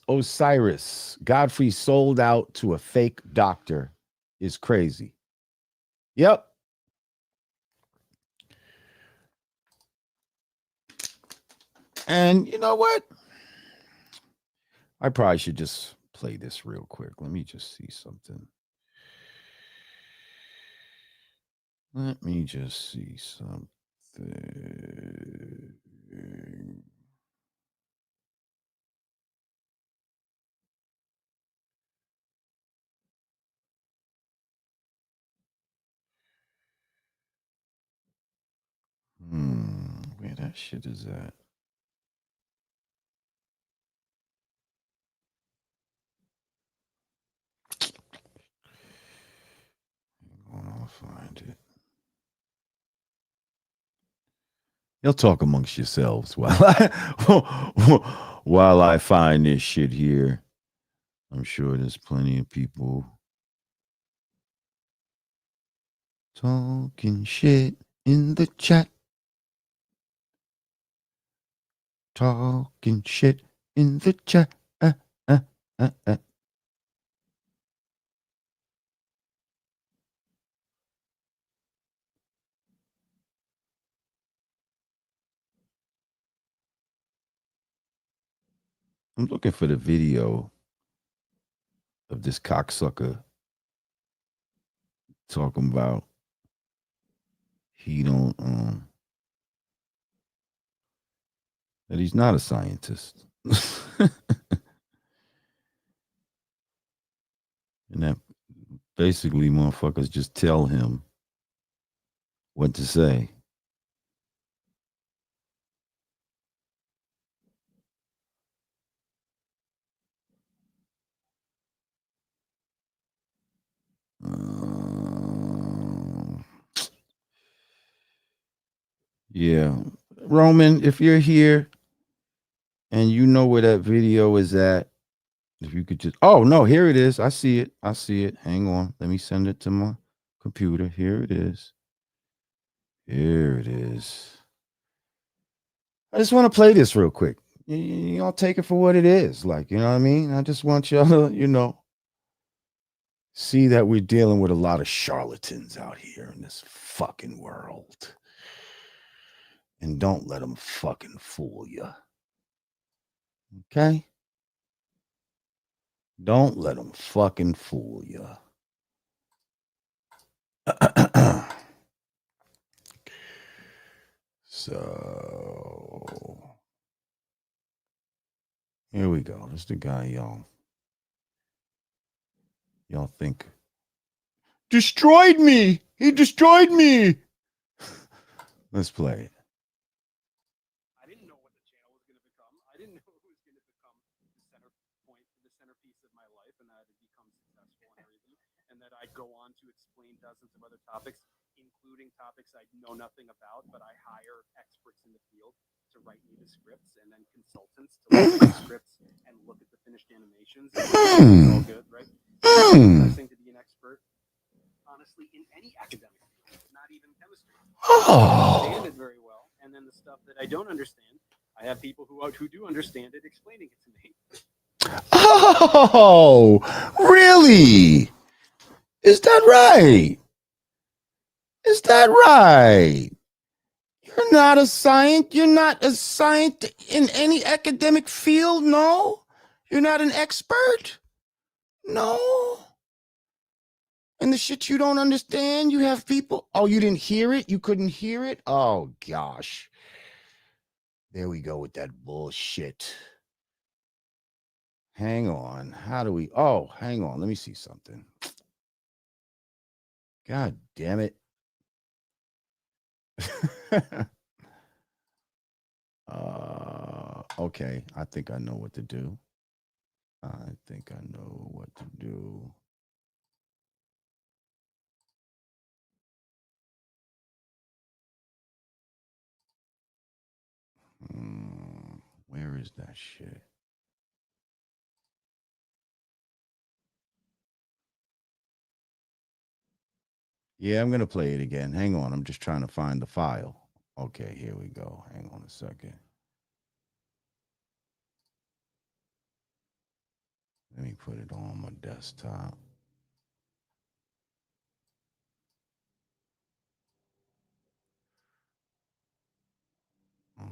Osiris. Godfrey sold out to a fake doctor is crazy. Yep. And you know what? I probably should just play this real quick. Let me just see something. Let me just see something. Where that shit is at? I'll find it. You'll talk amongst yourselves while I find this shit here. I'm sure there's plenty of people talking shit in the chat. Talking shit in the chat. I'm looking for the video of this cocksucker talking about he don't that he's not a scientist. And that basically motherfuckers just tell him what to say. Yeah. Roman, if you're here and you know where that video is at, if you could just, oh no, here it is. I see it. Hang on. Let me send it to my computer. Here it is. I just want to play this real quick. Y'all take it for what it is. Like, you know what I mean? I just want y'all to, see that we're dealing with a lot of charlatans out here in this fucking world. And don't let them fucking fool you. Okay? Don't let them fucking fool you. So here we go. This is the guy y'all think destroyed me. He destroyed me. Let's play it. I didn't know what the channel was going to become. I didn't know it was going to become the centerpiece of my life, and that it become successful and everything, and that I'd go on to explain dozens of other topics, including topics I know nothing about, but I hire experts in the field to write me the scripts, and then consultants to look at the scripts and look at the finished animations. It's all good, right? It's interesting to be an expert, honestly, in any academic field, not even chemistry. I understand it very well, and then the stuff that I don't understand, I have people who do understand it explaining it to me. Oh, really? Is that right? Is that right? You're not a scientist. You're not a scientist in any academic field. No, you're not an expert. No. And the shit you don't understand, you have people. Oh, you didn't hear it? You couldn't hear it? Oh, gosh. There we go with that bullshit. Hang on. How do we? Oh, hang on. Let me see something. God damn it. Okay. I think I know what to do. Where is that shit? Yeah, I'm going to play it again. Hang on. I'm just trying to find the file. Okay, here we go. Hang on a second. Let me put it on my desktop.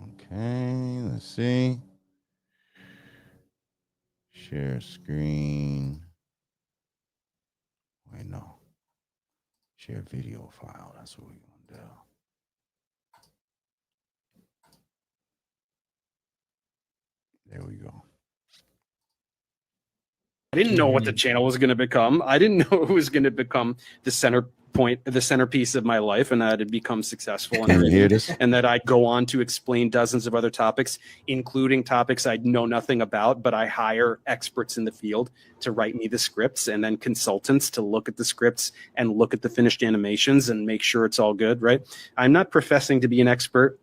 Okay, let's see. Share screen. Wait, no. Share video file. That's what we're going to do. There we go. I didn't know what the channel was going to become. I didn't know it was going to become the centerpiece of my life, and that it'd become successful. Can you hear this? And that I'd go on to explain dozens of other topics, including topics I know nothing about, but I hire experts in the field to write me the scripts, and then consultants to look at the scripts and look at the finished animations and make sure it's all good, right? I'm not professing to be an expert,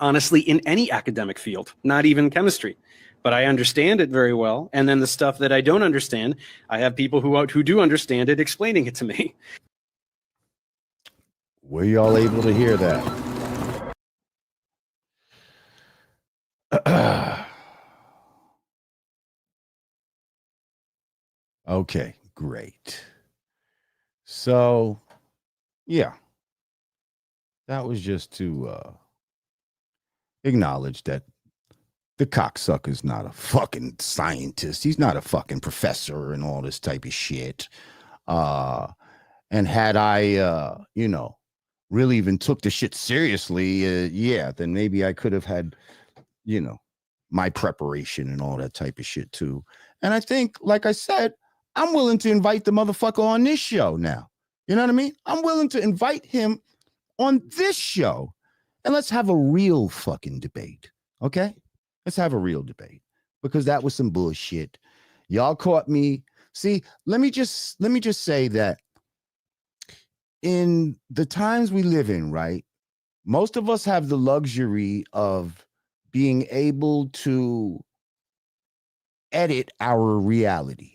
honestly, in any academic field, not even chemistry. But I understand it very well. And then the stuff that I don't understand, I have people who do understand it explaining it to me. Were y'all able to hear that? Okay, great. So, yeah. That was just to acknowledge that the cocksucker's not a fucking scientist. He's not a fucking professor and all this type of shit. And had I, really even took the shit seriously, yeah, then maybe I could have had, my preparation and all that type of shit too. And I think, like I said, I'm willing to invite the motherfucker on this show now. You know what I mean? I'm willing to invite him on this show, and let's have a real fucking debate. Okay? Let's have a real debate, because that was some bullshit. Y'all caught me. See, let me just say that in the times we live in, right? Most of us have the luxury of being able to edit our reality,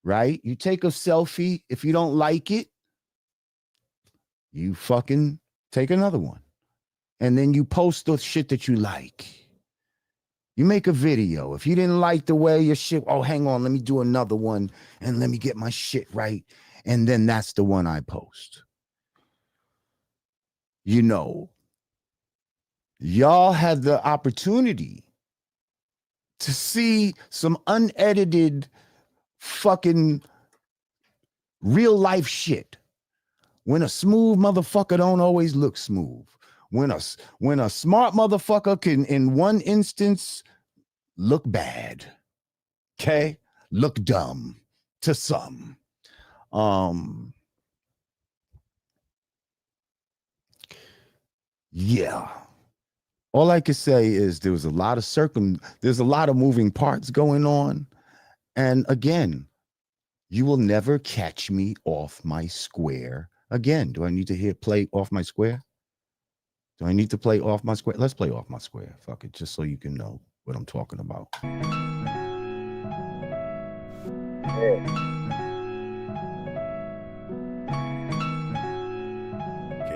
right? You take a selfie. If you don't like it, you fucking take another one. And then you post the shit that you like. You make a video. If you didn't like the way your shit, oh, hang on, let me do another one and let me get my shit right. And then that's the one I post. Y'all had the opportunity to see some unedited fucking real life shit. When a smooth motherfucker don't always look smooth. When a smart motherfucker can, in one instance, look bad, okay? Look dumb to some. Yeah. All I can say is there's a lot of moving parts going on. And again, you will never catch me off my square again. Do I need to play off my square? Do I need to play off my square? Let's play off my square. Fuck it, just so you can know what I'm talking about. Okay,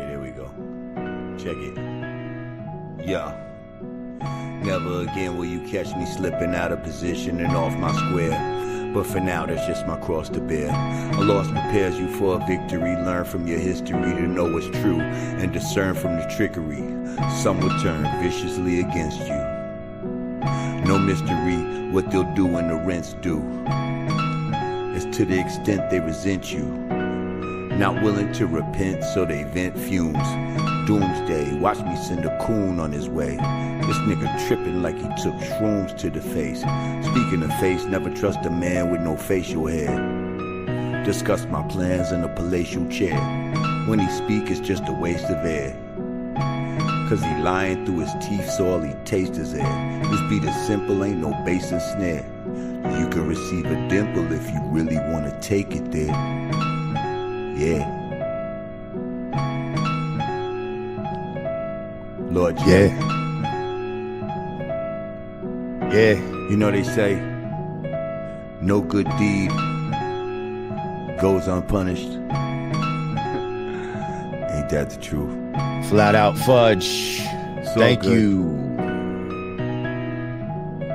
there we go. Check it. Yeah. Never again will you catch me slipping out of position and off my square. But for now, that's just my cross to bear. A loss prepares you for a victory. Learn from your history to know what's true and discern from the trickery. Some will turn viciously against you. No mystery what they'll do when the rent's due. It's to the extent they resent you. Not willing to repent, so they vent fumes. Doomsday, watch me send a coon on his way. This nigga tripping like he took shrooms to the face. Speaking of face, never trust a man with no facial hair. Discuss my plans in a palatial chair. When he speak, it's just a waste of air. Cause he lying through his teeth, so all he tastes is air. This beat is simple, ain't no bass and snare. You can receive a dimple if you really wanna take it there. Yeah. Lord, Yeah. Yeah. You know they say, no good deed goes unpunished. Ain't that the truth? Flat out fudge. So Thank good. you.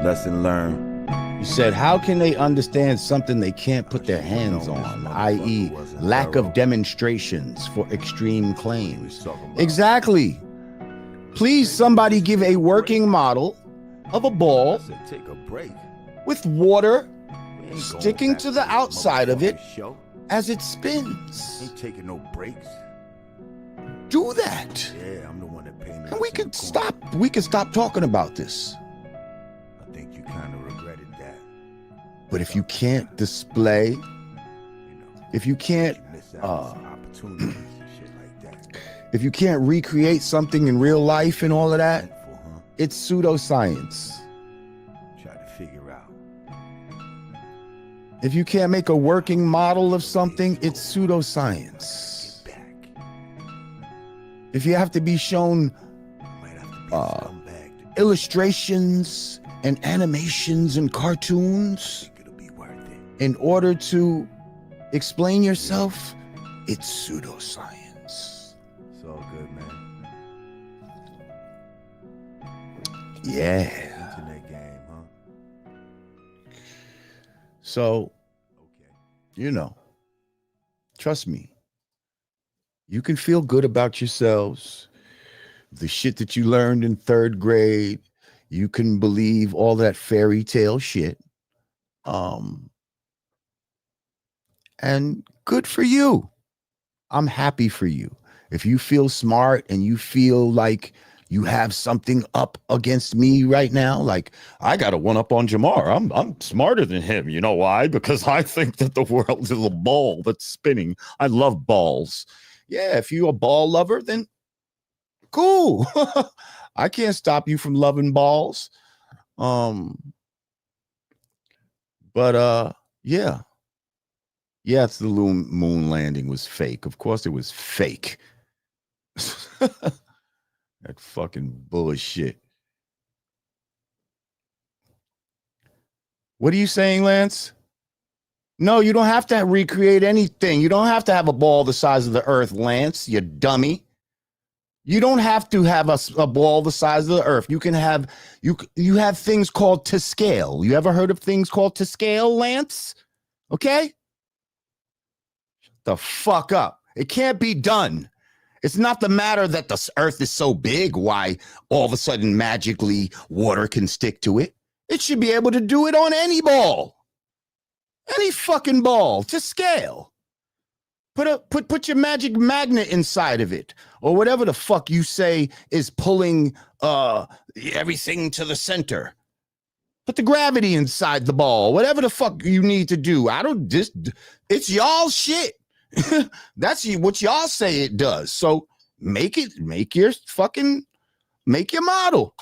Lesson learned. You said, how can they understand something they can't put their hands on, i.e., lack of demonstrations for extreme claims? Exactly. Please, somebody give a working model of a ball I said, take a break. with water We ain't going sticking back to the this outside of it motherfucking show. as it spins. Ain't taking no breaks. Do that. Yeah, I'm the one that paid me. And we can stop talking about this. I think you kind of regretted that. But if you can't display, You know, if you can't you miss out on some opportunities and shit like that. if you can't recreate something in real life and all of that, Thankful, huh? it's pseudoscience. Try to figure out. If you can't make a working model of something, it's pseudoscience. Get back. If you have to be shown Might have to be a scumbag to illustrations and animations and cartoons think it'll be worth it. in order to explain yourself, it's pseudoscience. It's all good, man. Yeah. Internet game, huh? So, Okay. you know, trust me, you can feel good about yourselves. The shit that you learned in 3rd grade, you can believe all that fairy tale shit. And good for you. I'm happy for you. If you feel smart and you feel like you have something up against me right now, like I got a one up on Jamar. I'm smarter than him. You know why? Because I think that the world is a ball that's spinning. I love balls. Yeah, if you're a ball lover, then cool. I can't stop you from loving balls. Yeah. Yes, the moon landing was fake. Of course it was fake. That fucking bullshit. What are you saying, Lance? No, you don't have to recreate anything. You don't have to have a ball the size of the earth, Lance, you dummy. You don't have to have a ball the size of the earth. You can have, you have things called to scale. You ever heard of things called to scale, Lance? Okay? Shut the fuck up. It can't be done. It's not the matter that the earth is so big, why all of a sudden magically water can stick to it. It should be able to do it on any ball. Any fucking ball to scale. Put your magic magnet inside of it, or whatever the fuck you say is pulling everything to the center. Put the gravity inside the ball, whatever the fuck you need to do. It's y'all shit. That's what y'all say it does. So make your model,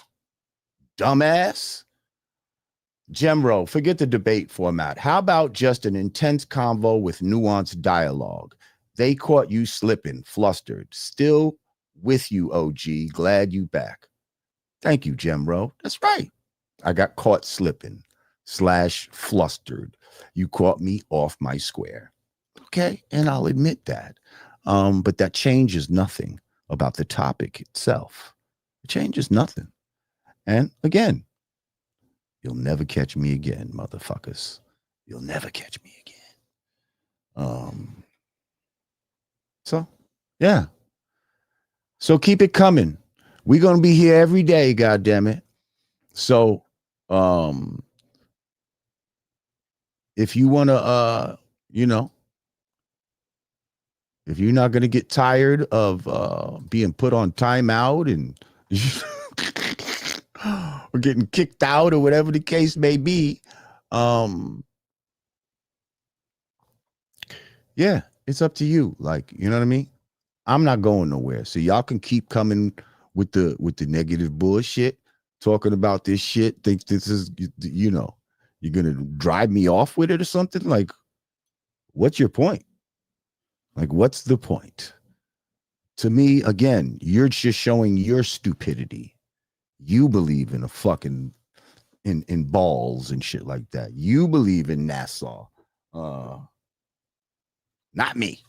dumbass. Gemro, forget the debate format. How about just an intense convo with nuanced dialogue? They caught you slipping, flustered. Still with you, OG. Glad you back. Thank you, Gemro. That's right. I got caught slipping / flustered. You caught me off my square. Okay, and I'll admit that. But that changes nothing about the topic itself. It changes nothing. And again, you'll never catch me again, motherfuckers. You'll never catch me again. So yeah. So keep it coming. We're gonna be here every day, God damn it. So if you wanna if you're not gonna get tired of being put on timeout and or getting kicked out or whatever the case may be, yeah, it's up to you. Like, you know what I mean? I'm not going nowhere. So y'all can keep coming with the negative bullshit, talking about this shit. Think this is, you're gonna drive me off with it or something? Like, what's your point? Like, what's the point? To me, again, you're just showing your stupidity. You believe in a fucking in balls and shit like that. You believe in Nassau. Not me.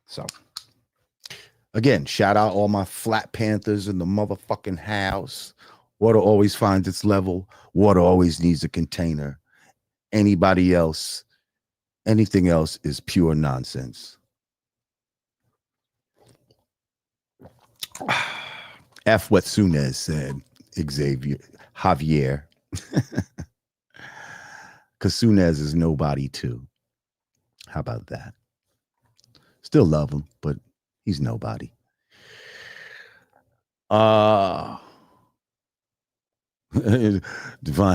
So again, shout out all my flat panthers in the motherfucking house. Water always finds its level. Water always needs a container. Anybody else, anything else is pure nonsense. F what Sunez said, Javier. Because Sunez is nobody too. How about that? Still love him, but he's nobody. Divine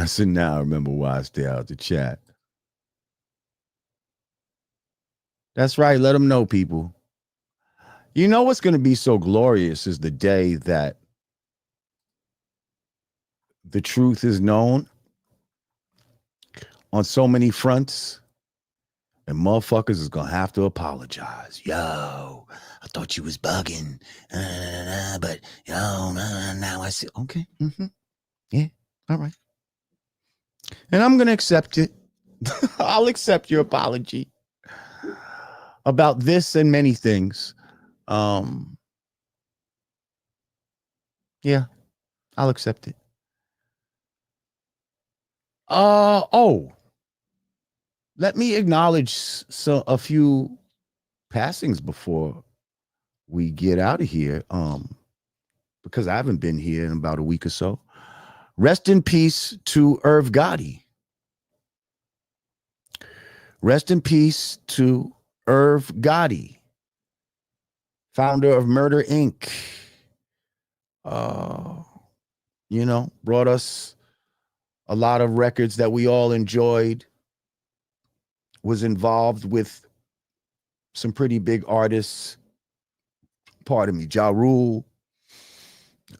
Sin now, remember why I stay out the chat. That's right. Let them know, people. You know what's going to be so glorious is the day that the truth is known on so many fronts, and motherfuckers is going to have to apologize. Yo, I thought you was bugging, but yo, now I see. Okay. Yeah. All right. And I'm going to accept it. I'll accept your apology about this and many things. Yeah, I'll accept it. Let me acknowledge a few passings before we get out of here. Because I haven't been here in about a week or so. Rest in peace to Irv Gotti. Rest in peace to Irv Gotti, founder of Murder Inc. Brought us a lot of records that we all enjoyed, was involved with some pretty big artists. Pardon me, Ja Rule,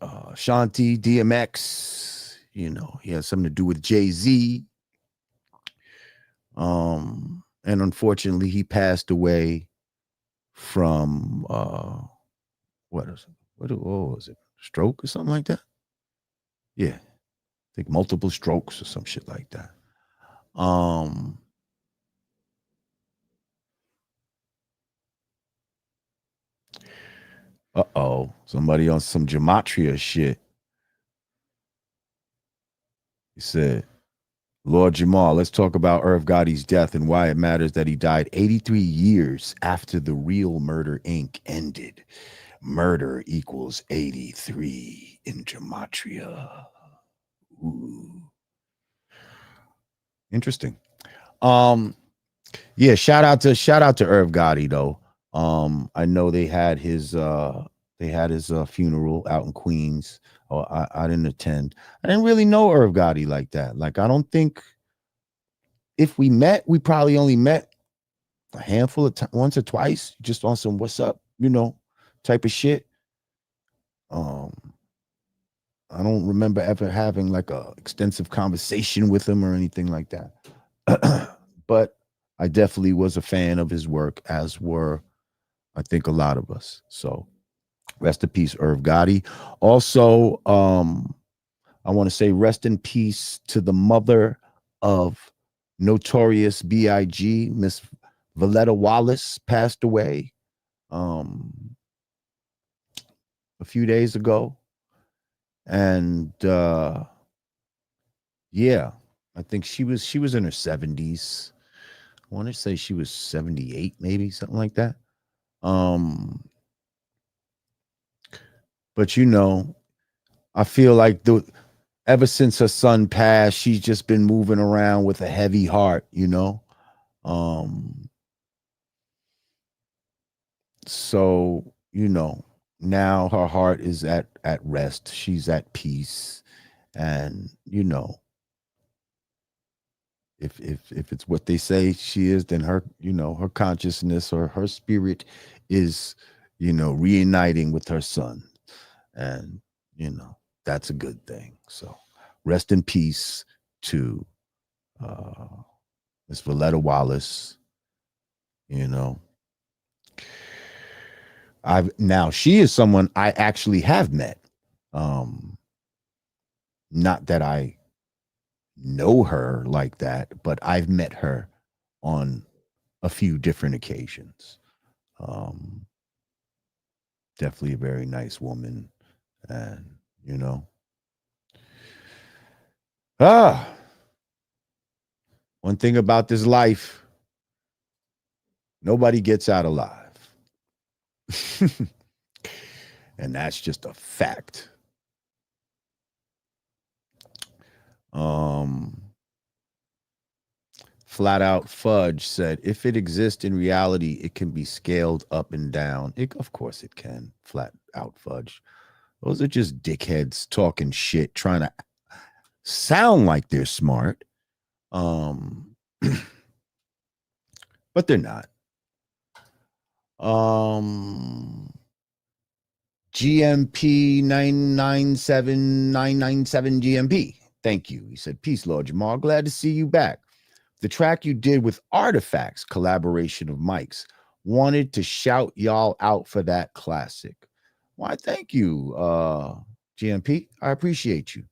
Shanti, DMX, he had something to do with Jay-Z. And unfortunately, he passed away from, what was it? Stroke or something like that? Yeah. I think multiple strokes or some shit like that. Somebody on some gematria shit. He said, Lord Jamar, let's talk about Irv Gotti's death and why it matters that he died 83 years after the real Murder Inc. ended. Murder equals 83 in gematria. Ooh. Interesting. Yeah, shout out to Irv Gotti though. I know they had his funeral out in Queens. Oh, I didn't attend. I didn't really know Irv Gotti like that. Like, I don't think if we met, we probably only met a handful of times, once or twice, just on some what's up, type of shit. I don't remember ever having like a extensive conversation with him or anything like that. But I definitely was a fan of his work, as were, I think, a lot of us. So rest in peace, Irv Gotti. Also, I want to say rest in peace to the mother of Notorious B.I.G., Miss Valletta Wallace, passed away a few days ago. And yeah, I think she was in her 70s. I want to say she was 78, maybe something like that. But I feel like ever since her son passed, she's just been moving around with a heavy heart. So, now her heart is at rest. She's at peace. And, if it's what they say she is, then her consciousness or her spirit is, reuniting with her son. And, that's a good thing. So rest in peace to Miss Valletta Wallace. She is someone I actually have met. Not that I know her like that, but I've met her on a few different occasions. Definitely a very nice woman. And, one thing about this life, nobody gets out alive. And that's just a fact. Flat Out Fudge said, if it exists in reality, it can be scaled up and down. Of course it can. Flat Out Fudge. Those are just dickheads talking shit, trying to sound like they're smart. But they're not. GMP 997997 GMP. Thank you. He said, peace, Lord Jamar. Glad to see you back. The track you did with Artifacts, collaboration of Mike's. Wanted to shout y'all out for that classic. Why, thank you, GMP. I appreciate you.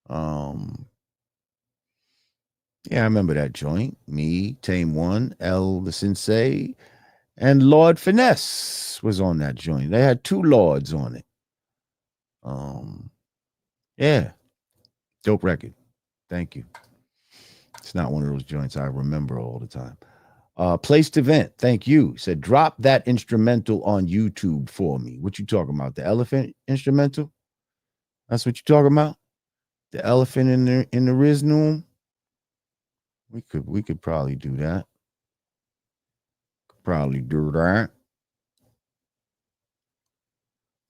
Yeah, I remember that joint. Me, Tame One, L the Sensei, and Lord Finesse was on that joint. They had two Lords on it. Yeah. Dope record. Thank you. It's not one of those joints I remember all the time. Placed event. Thank you. Said, drop that instrumental on YouTube for me. What you talking about? The elephant instrumental? That's what you talking about? The elephant in the Riznum? We could probably do that. Probably do that.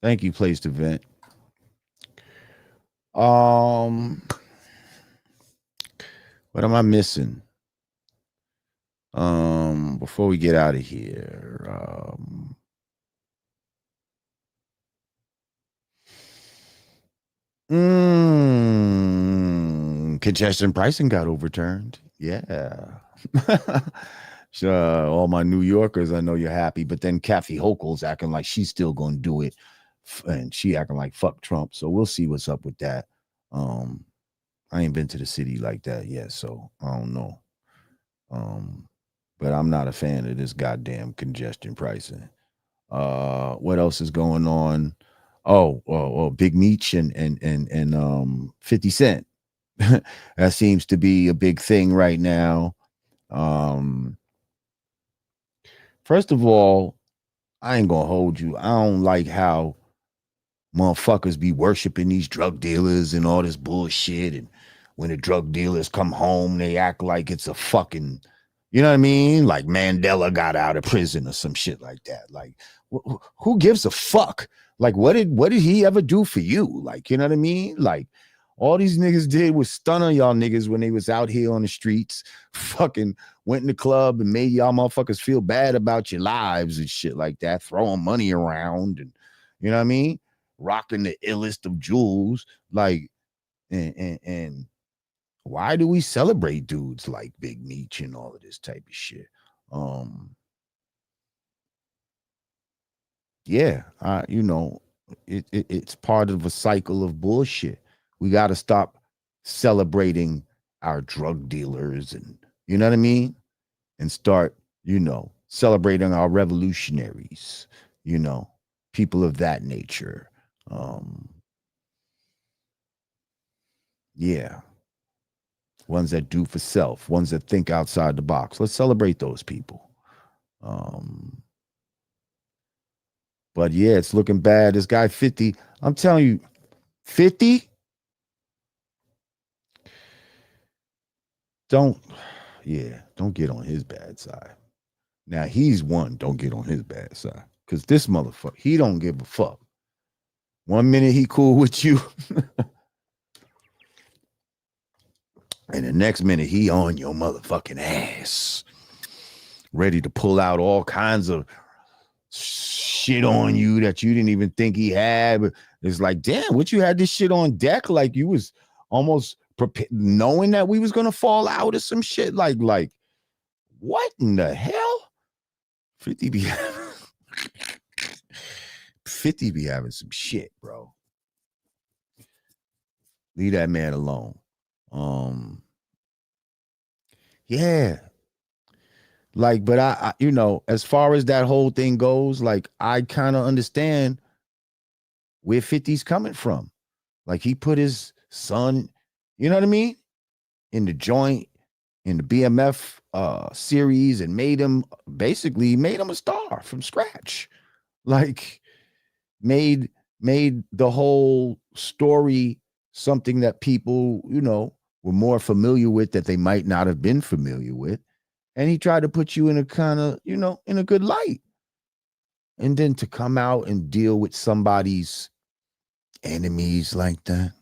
Thank you, Placed event. What am I missing? Before we get out of here, congestion pricing got overturned. Yeah. All my New Yorkers, I know you're happy, but then Kathy Hochul's acting like she's still going to do it, and she acting like fuck Trump. So we'll see what's up with that. I ain't been to the city like that yet, so I don't know. But I'm not a fan of this goddamn congestion pricing. What else is going on? Oh, Big Meech and 50 Cent. That seems to be a big thing right now. First of all, I ain't gonna hold you. I don't like how motherfuckers be worshiping these drug dealers and all this bullshit. And when the drug dealers come home, they act like it's a fucking, you know what I mean? Like Mandela got out of prison or some shit like that. Like, who gives a fuck? Like, what did he ever do for you? Like, you know what I mean? Like, all these niggas did was stun on y'all niggas when they was out here on the streets, fucking went in the club and made y'all motherfuckers feel bad about your lives and shit like that, throwing money around and, you know what I mean? Rocking the illest of jewels. Like, and why do we celebrate dudes like Big Meech and all of this type of shit? Yeah, it's part of a cycle of bullshit. We got to stop celebrating our drug dealers and, you know what I mean? And start, celebrating our revolutionaries, people of that nature. Yeah. ones that do for self, ones that think outside the box. Let's celebrate those people. But yeah, it's looking bad. This guy 50, I'm telling you, 50? Don't get on his bad side. Now he's one, don't get on his bad side. Because this motherfucker, he don't give a fuck. 1 minute he cool with you. And the next minute he on your motherfucking ass. Ready to pull out all kinds of shit on you that you didn't even think he had. It's like, damn, what you had this shit on deck? Like you was almost knowing that we was gonna fall out or some shit. Like, what in the hell? 50 be 50 be having some shit, bro. Leave that man alone. Yeah. Like, but I you know, as far as that whole thing goes, like, I kind of understand where 50's coming from. Like, he put his son, you know what I mean, in the joint, in the BMF series, and made him a star from scratch. Like, made the whole story something that people, you know, were more familiar with that they might not have been familiar with. And he tried to put you in a kind of, you know, in a good light. And then to come out and deal with somebody's enemies like that.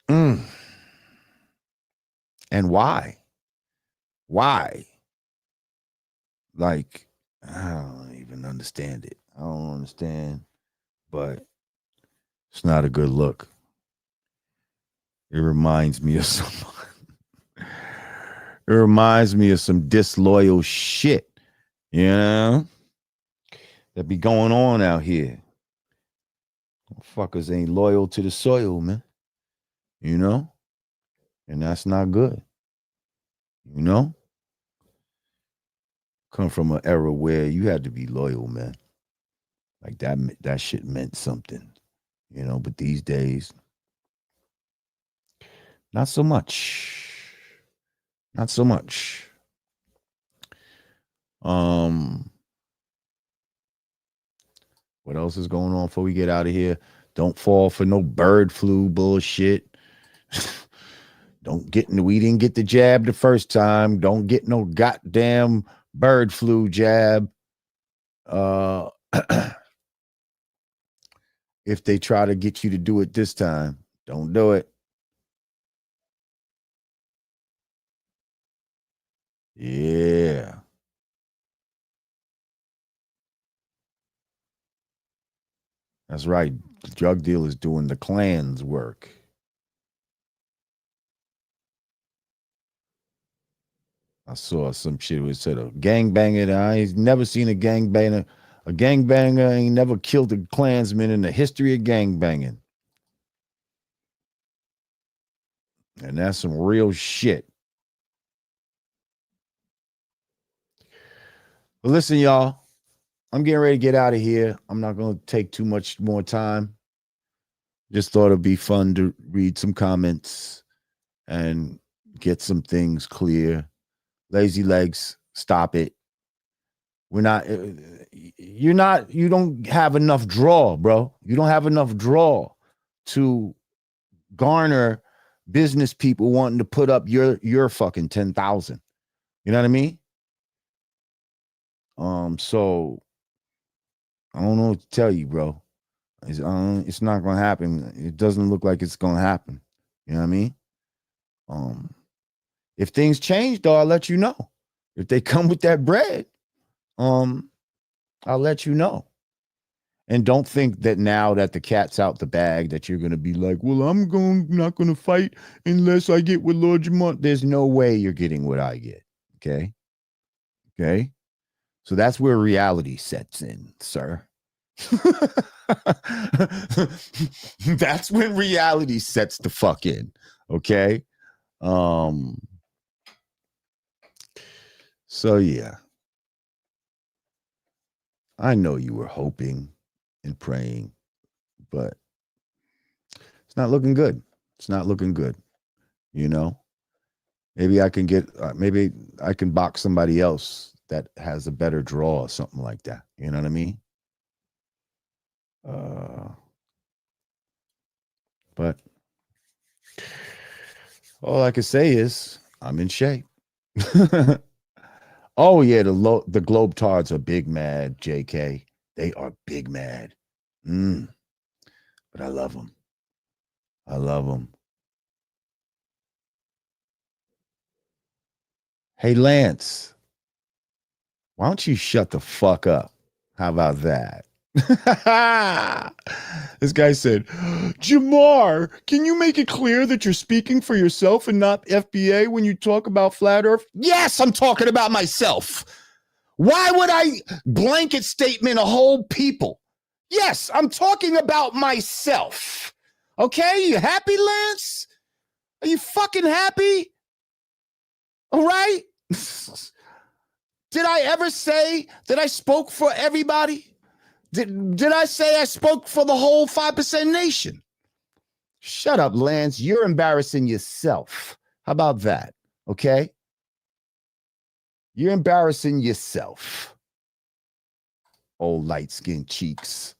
And why? Why? Like, I don't even understand it. I don't understand, but it's not a good look. It reminds me of some disloyal shit, you know, that be going on out here. Fuckers ain't loyal to the soil, man. You know? And that's not good. You know? Come from an era where you had to be loyal, man. Like that shit meant something. You know, but these days, not so much. Not so much. What else is going on before we get out of here? Don't fall for no bird flu bullshit. We didn't get the jab the first time. Don't get no goddamn bird flu jab. If they try to get you to do it this time, don't do it. Yeah. That's right. The drug dealers doing the Klan's work. I saw some shit where it said a gangbanger. I ain't never seen a gangbanger. A gangbanger ain't never killed a Klansman in the history of gangbanging. And that's some real shit. But listen, y'all, I'm getting ready to get out of here. I'm not going to take too much more time. Just thought it'd be fun to read some comments and get some things clear. Lazy legs, stop it. You don't have enough draw, bro. You don't have enough draw to garner business people wanting to put up your fucking 10,000. You know what I mean? So I don't know what to tell you, bro. It's not gonna happen. It doesn't look like it's gonna happen. You know what I mean? If things change, though, I'll let you know. If they come with that bread, I'll let you know. And don't think that now that the cat's out the bag that you're gonna be like, well, not gonna fight unless I get what Lord Jamar. There's no way you're getting what I get. Okay. So that's where reality sets in, sir. That's when reality sets the fuck in. Okay. So yeah. I know you were hoping and praying, but It's not looking good. It's not looking good. You know, maybe I can get, maybe I can box somebody else that has a better draw or something like that. You know what I mean? But all I can say is I'm in shape. Oh yeah, the Globetards are big mad, JK. They are big mad. But I love them. I love them. Hey Lance, why don't you shut the fuck up? How about that? This guy said, Jamar, can you make it clear that you're speaking for yourself and not FBA when you talk about flat earth? Yes, I'm talking about myself. Why would I blanket statement a whole people? Yes, I'm talking about myself. Okay, you happy, Lance? Are you fucking happy? All right? Did I ever say that I spoke for everybody? Did I say I spoke for the whole 5% nation? Shut up, Lance. You're embarrassing yourself. How about that? Okay? You're embarrassing yourself. Old light-skinned cheeks.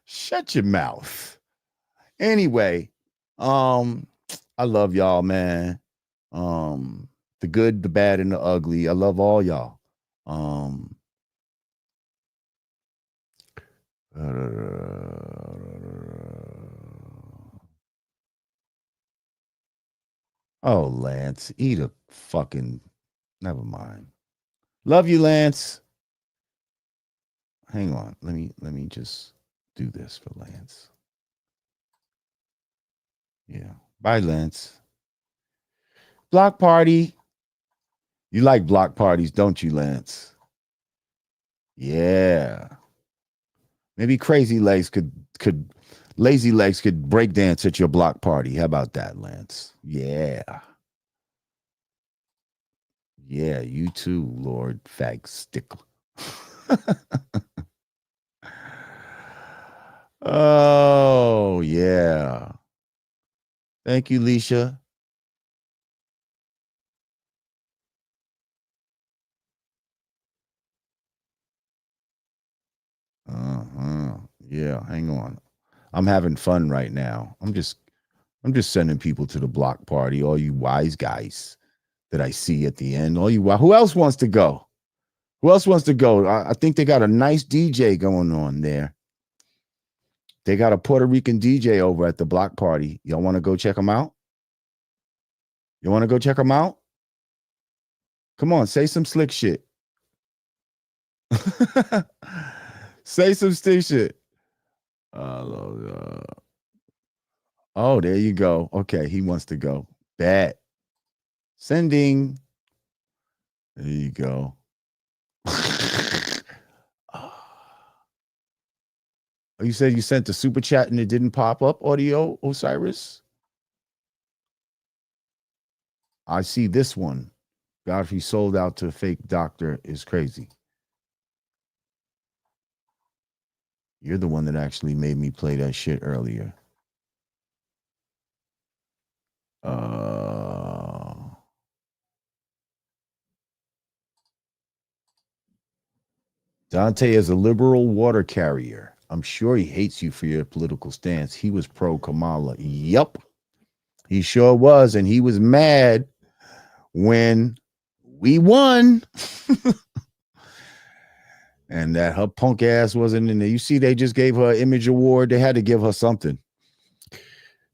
Shut your mouth. Anyway, I love y'all, man. The good, the bad, and the ugly. I love all y'all. Oh, Lance, eat a fucking. Never mind. Love you, Lance. Hang on. Let me just do this for Lance. Yeah. Bye, Lance. Block party. You like block parties, don't you, Lance? Yeah. Maybe lazy legs could break dance at your block party. How about that, Lance? Yeah. Yeah, you too, Lord Fag Stickler. Oh, yeah. Thank you, Leisha. Yeah, hang on. I'm having fun right now. I'm just sending people to the block party, all you wise guys that I see at the end. All you who else wants to go? Who else wants to go? I think they got a nice DJ going on there. They got a Puerto Rican DJ over at the block party. Y'all want to go check them out? You want to go check them out? Come on, say some slick shit. Say some slick shit. Oh, there you go. Okay, he wants to go. Bet. Sending. There you go. You said you sent the super chat and it didn't pop up, Audio Osiris? I see this one. Godfrey sold out to a fake doctor is crazy. You're the one that actually made me play that shit earlier. Dante is a liberal water carrier. I'm sure he hates you for your political stance. He was pro Kamala. Yup. He sure was. And he was mad when we won. And that her punk ass wasn't in there. You see, they just gave her an image award. They had to give her something.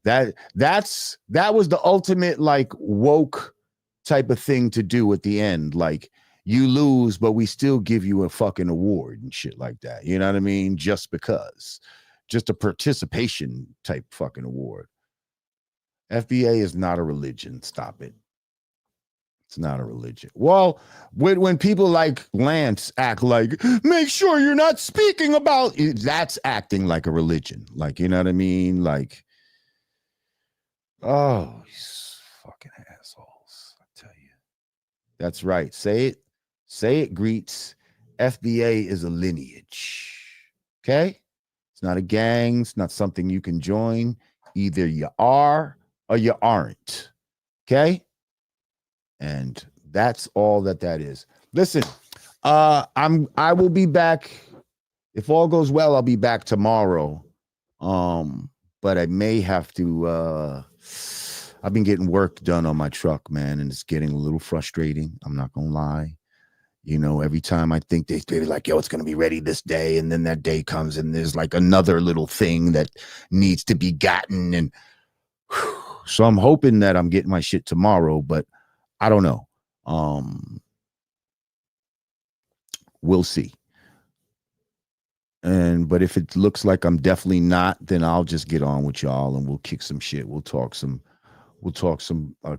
That was the ultimate like woke type of thing to do at the end. Like, you lose, but we still give you a fucking award and shit like that. You know what I mean? Just because. Just a participation type fucking award. FBA is not a religion. Stop it. It's not a religion. Well, when people like Lance act like, make sure you're not speaking about it, that's acting like a religion. Like, you know what I mean? Like, oh, these fucking assholes. I tell you. That's right. Say it. Say it, Greets. FBA is a lineage. Okay? It's not a gang. It's not something you can join. Either you are or you aren't. Okay? And that's all that is. Listen, I will be back. If all goes well, I'll be back tomorrow. But I may have to I've been getting work done on my truck, man, and it's getting a little frustrating. I'm not gonna lie. You know, every time I think they're like, yo, it's gonna be ready this day, and then that day comes and there's like another little thing that needs to be gotten. And so I'm hoping that I'm getting my shit tomorrow, but I don't know. We'll see. But if it looks like I'm definitely not, then I'll just get on with y'all and we'll kick some shit. We'll talk some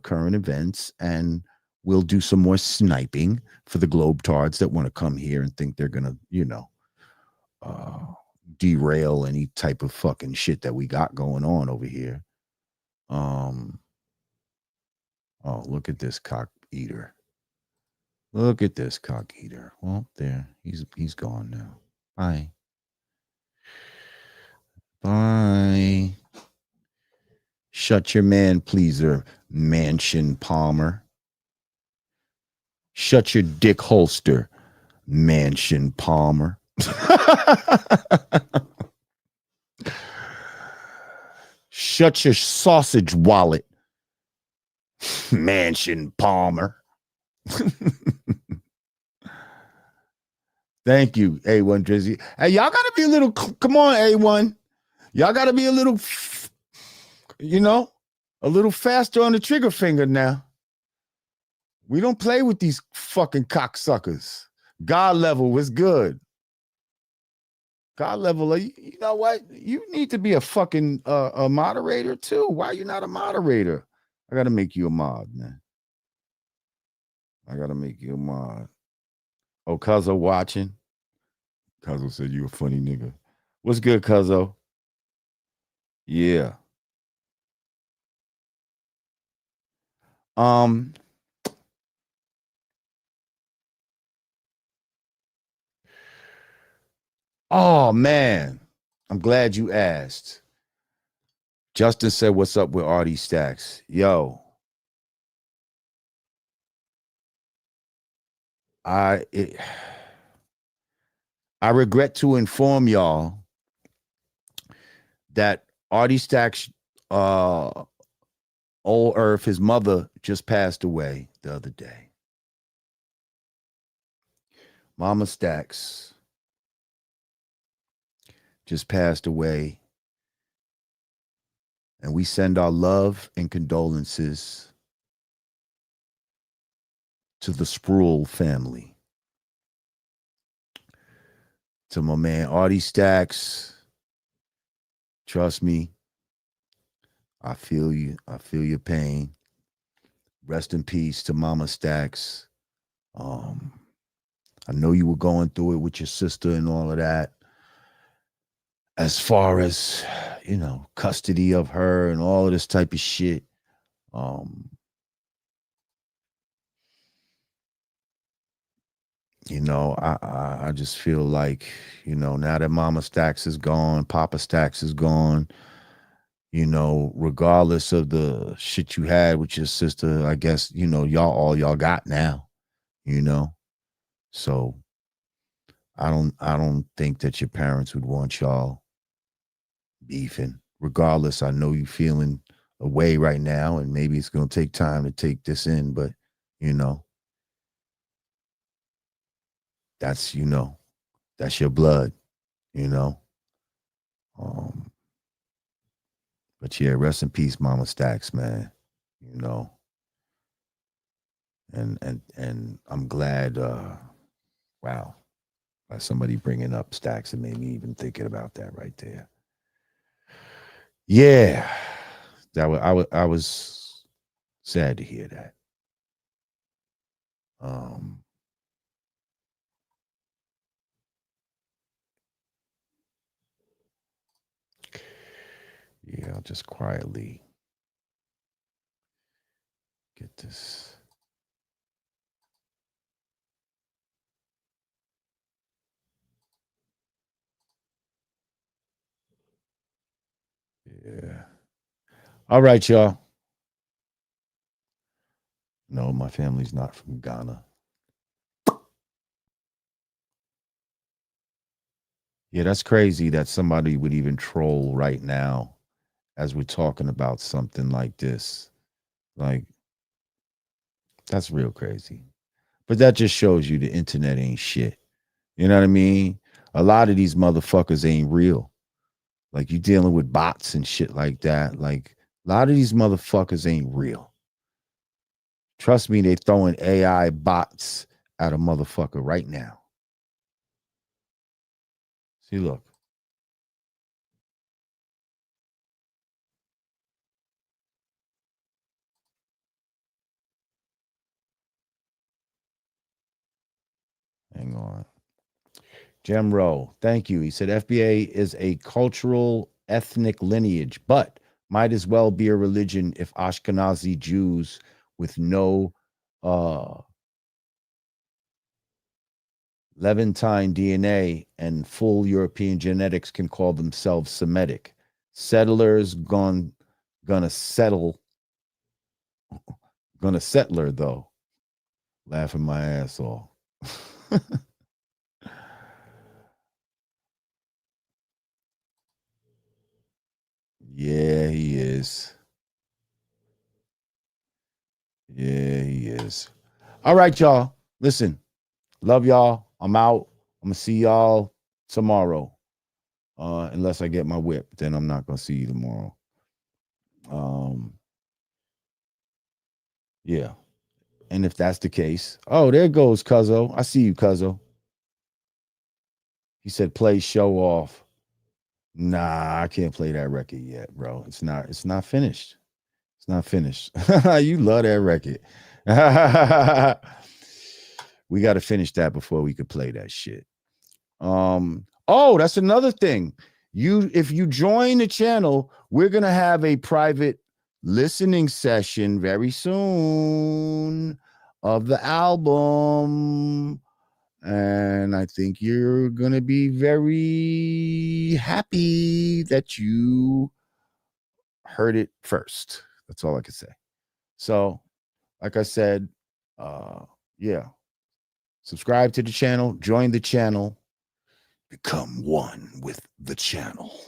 current events, and we'll do some more sniping for the globetards that want to come here and think they're gonna, derail any type of fucking shit that we got going on over here. Oh, look at this cock eater. Look at this cock eater. Well, there. He's gone now. Bye. Bye. Shut your man pleaser, Mansion Palmer. Shut your dick holster, Mansion Palmer. Shut your sausage wallet, Mansion Palmer. Thank you, A1 Drizzy. Hey, y'all gotta be a little, come on, A1. Y'all gotta be a little, a little faster on the trigger finger now. We don't play with these fucking cocksuckers. God level was good. God level, you know what? You need to be a fucking a moderator too. Why are you not a moderator? I gotta make you a mod, man. I gotta make you a mod. Oh, Cuzzo watching. Cuzzo said you a funny nigga. What's good, Cuzzo? Yeah. Oh man, I'm glad you asked. Justin said, "What's up with Artie Stacks?" Yo, I regret to inform y'all that Artie Stacks, old Earth, his mother just passed away the other day. Mama Stacks just passed away. And we send our love and condolences to the Sproul family. To my man Artie Stacks. Trust me, I feel you. I feel your pain. Rest in peace to Mama Stacks. I know you were going through it with your sister and all of that. As far as, custody of her and all of this type of shit. I just feel like, now that Mama Stacks is gone, Papa Stacks is gone, regardless of the shit you had with your sister, I guess, y'all got now, So I don't think that your parents would want y'all beefing. Regardless, I know you feeling away right now, and maybe it's gonna take time to take this in, but that's that's your blood, But yeah, rest in peace, Mama Stacks, man. And I'm glad. Wow, by somebody bringing up Stacks, it made me even thinking about that right there. Yeah, I was sad to hear that. Yeah, I'll just quietly get this. All right, y'all. No, my family's not from Ghana. Yeah, that's crazy that somebody would even troll right now as we're talking about something like this. Like, that's real crazy. But that just shows you the internet ain't shit. You know what I mean? A lot of these motherfuckers ain't real. Like, you dealing with bots and shit like that. Like, a lot of these motherfuckers ain't real. Trust me, they throwing AI bots at a motherfucker right now. See, look. Hang on. Jamro, thank you. He said FBA is a cultural ethnic lineage, but might as well be a religion if Ashkenazi Jews with no Levantine DNA and full European genetics can call themselves Semitic. Settlers gonna settler though. Laughing my ass off. Yeah, he is. Yeah, he is. All right, y'all. Listen, love y'all. I'm out. I'm gonna see y'all tomorrow. Unless I get my whip, then I'm not gonna see you tomorrow. Yeah. And if that's the case, oh, there goes Cuzzo. I see you, Cuzzo. He said play show off. Nah, I can't play that record yet, bro. It's not finished. It's not finished. You love that record. We got to finish that before we could play that shit. Oh, that's another thing. If you join the channel, we're gonna have a private listening session very soon of the album. And I think you're going to be very happy that you heard it first. That's all I can say. So, like I said, yeah, subscribe to the channel, join the channel, become one with the channel.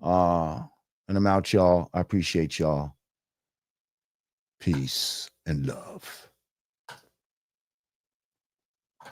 And I'm out, y'all. I appreciate y'all. Peace and love.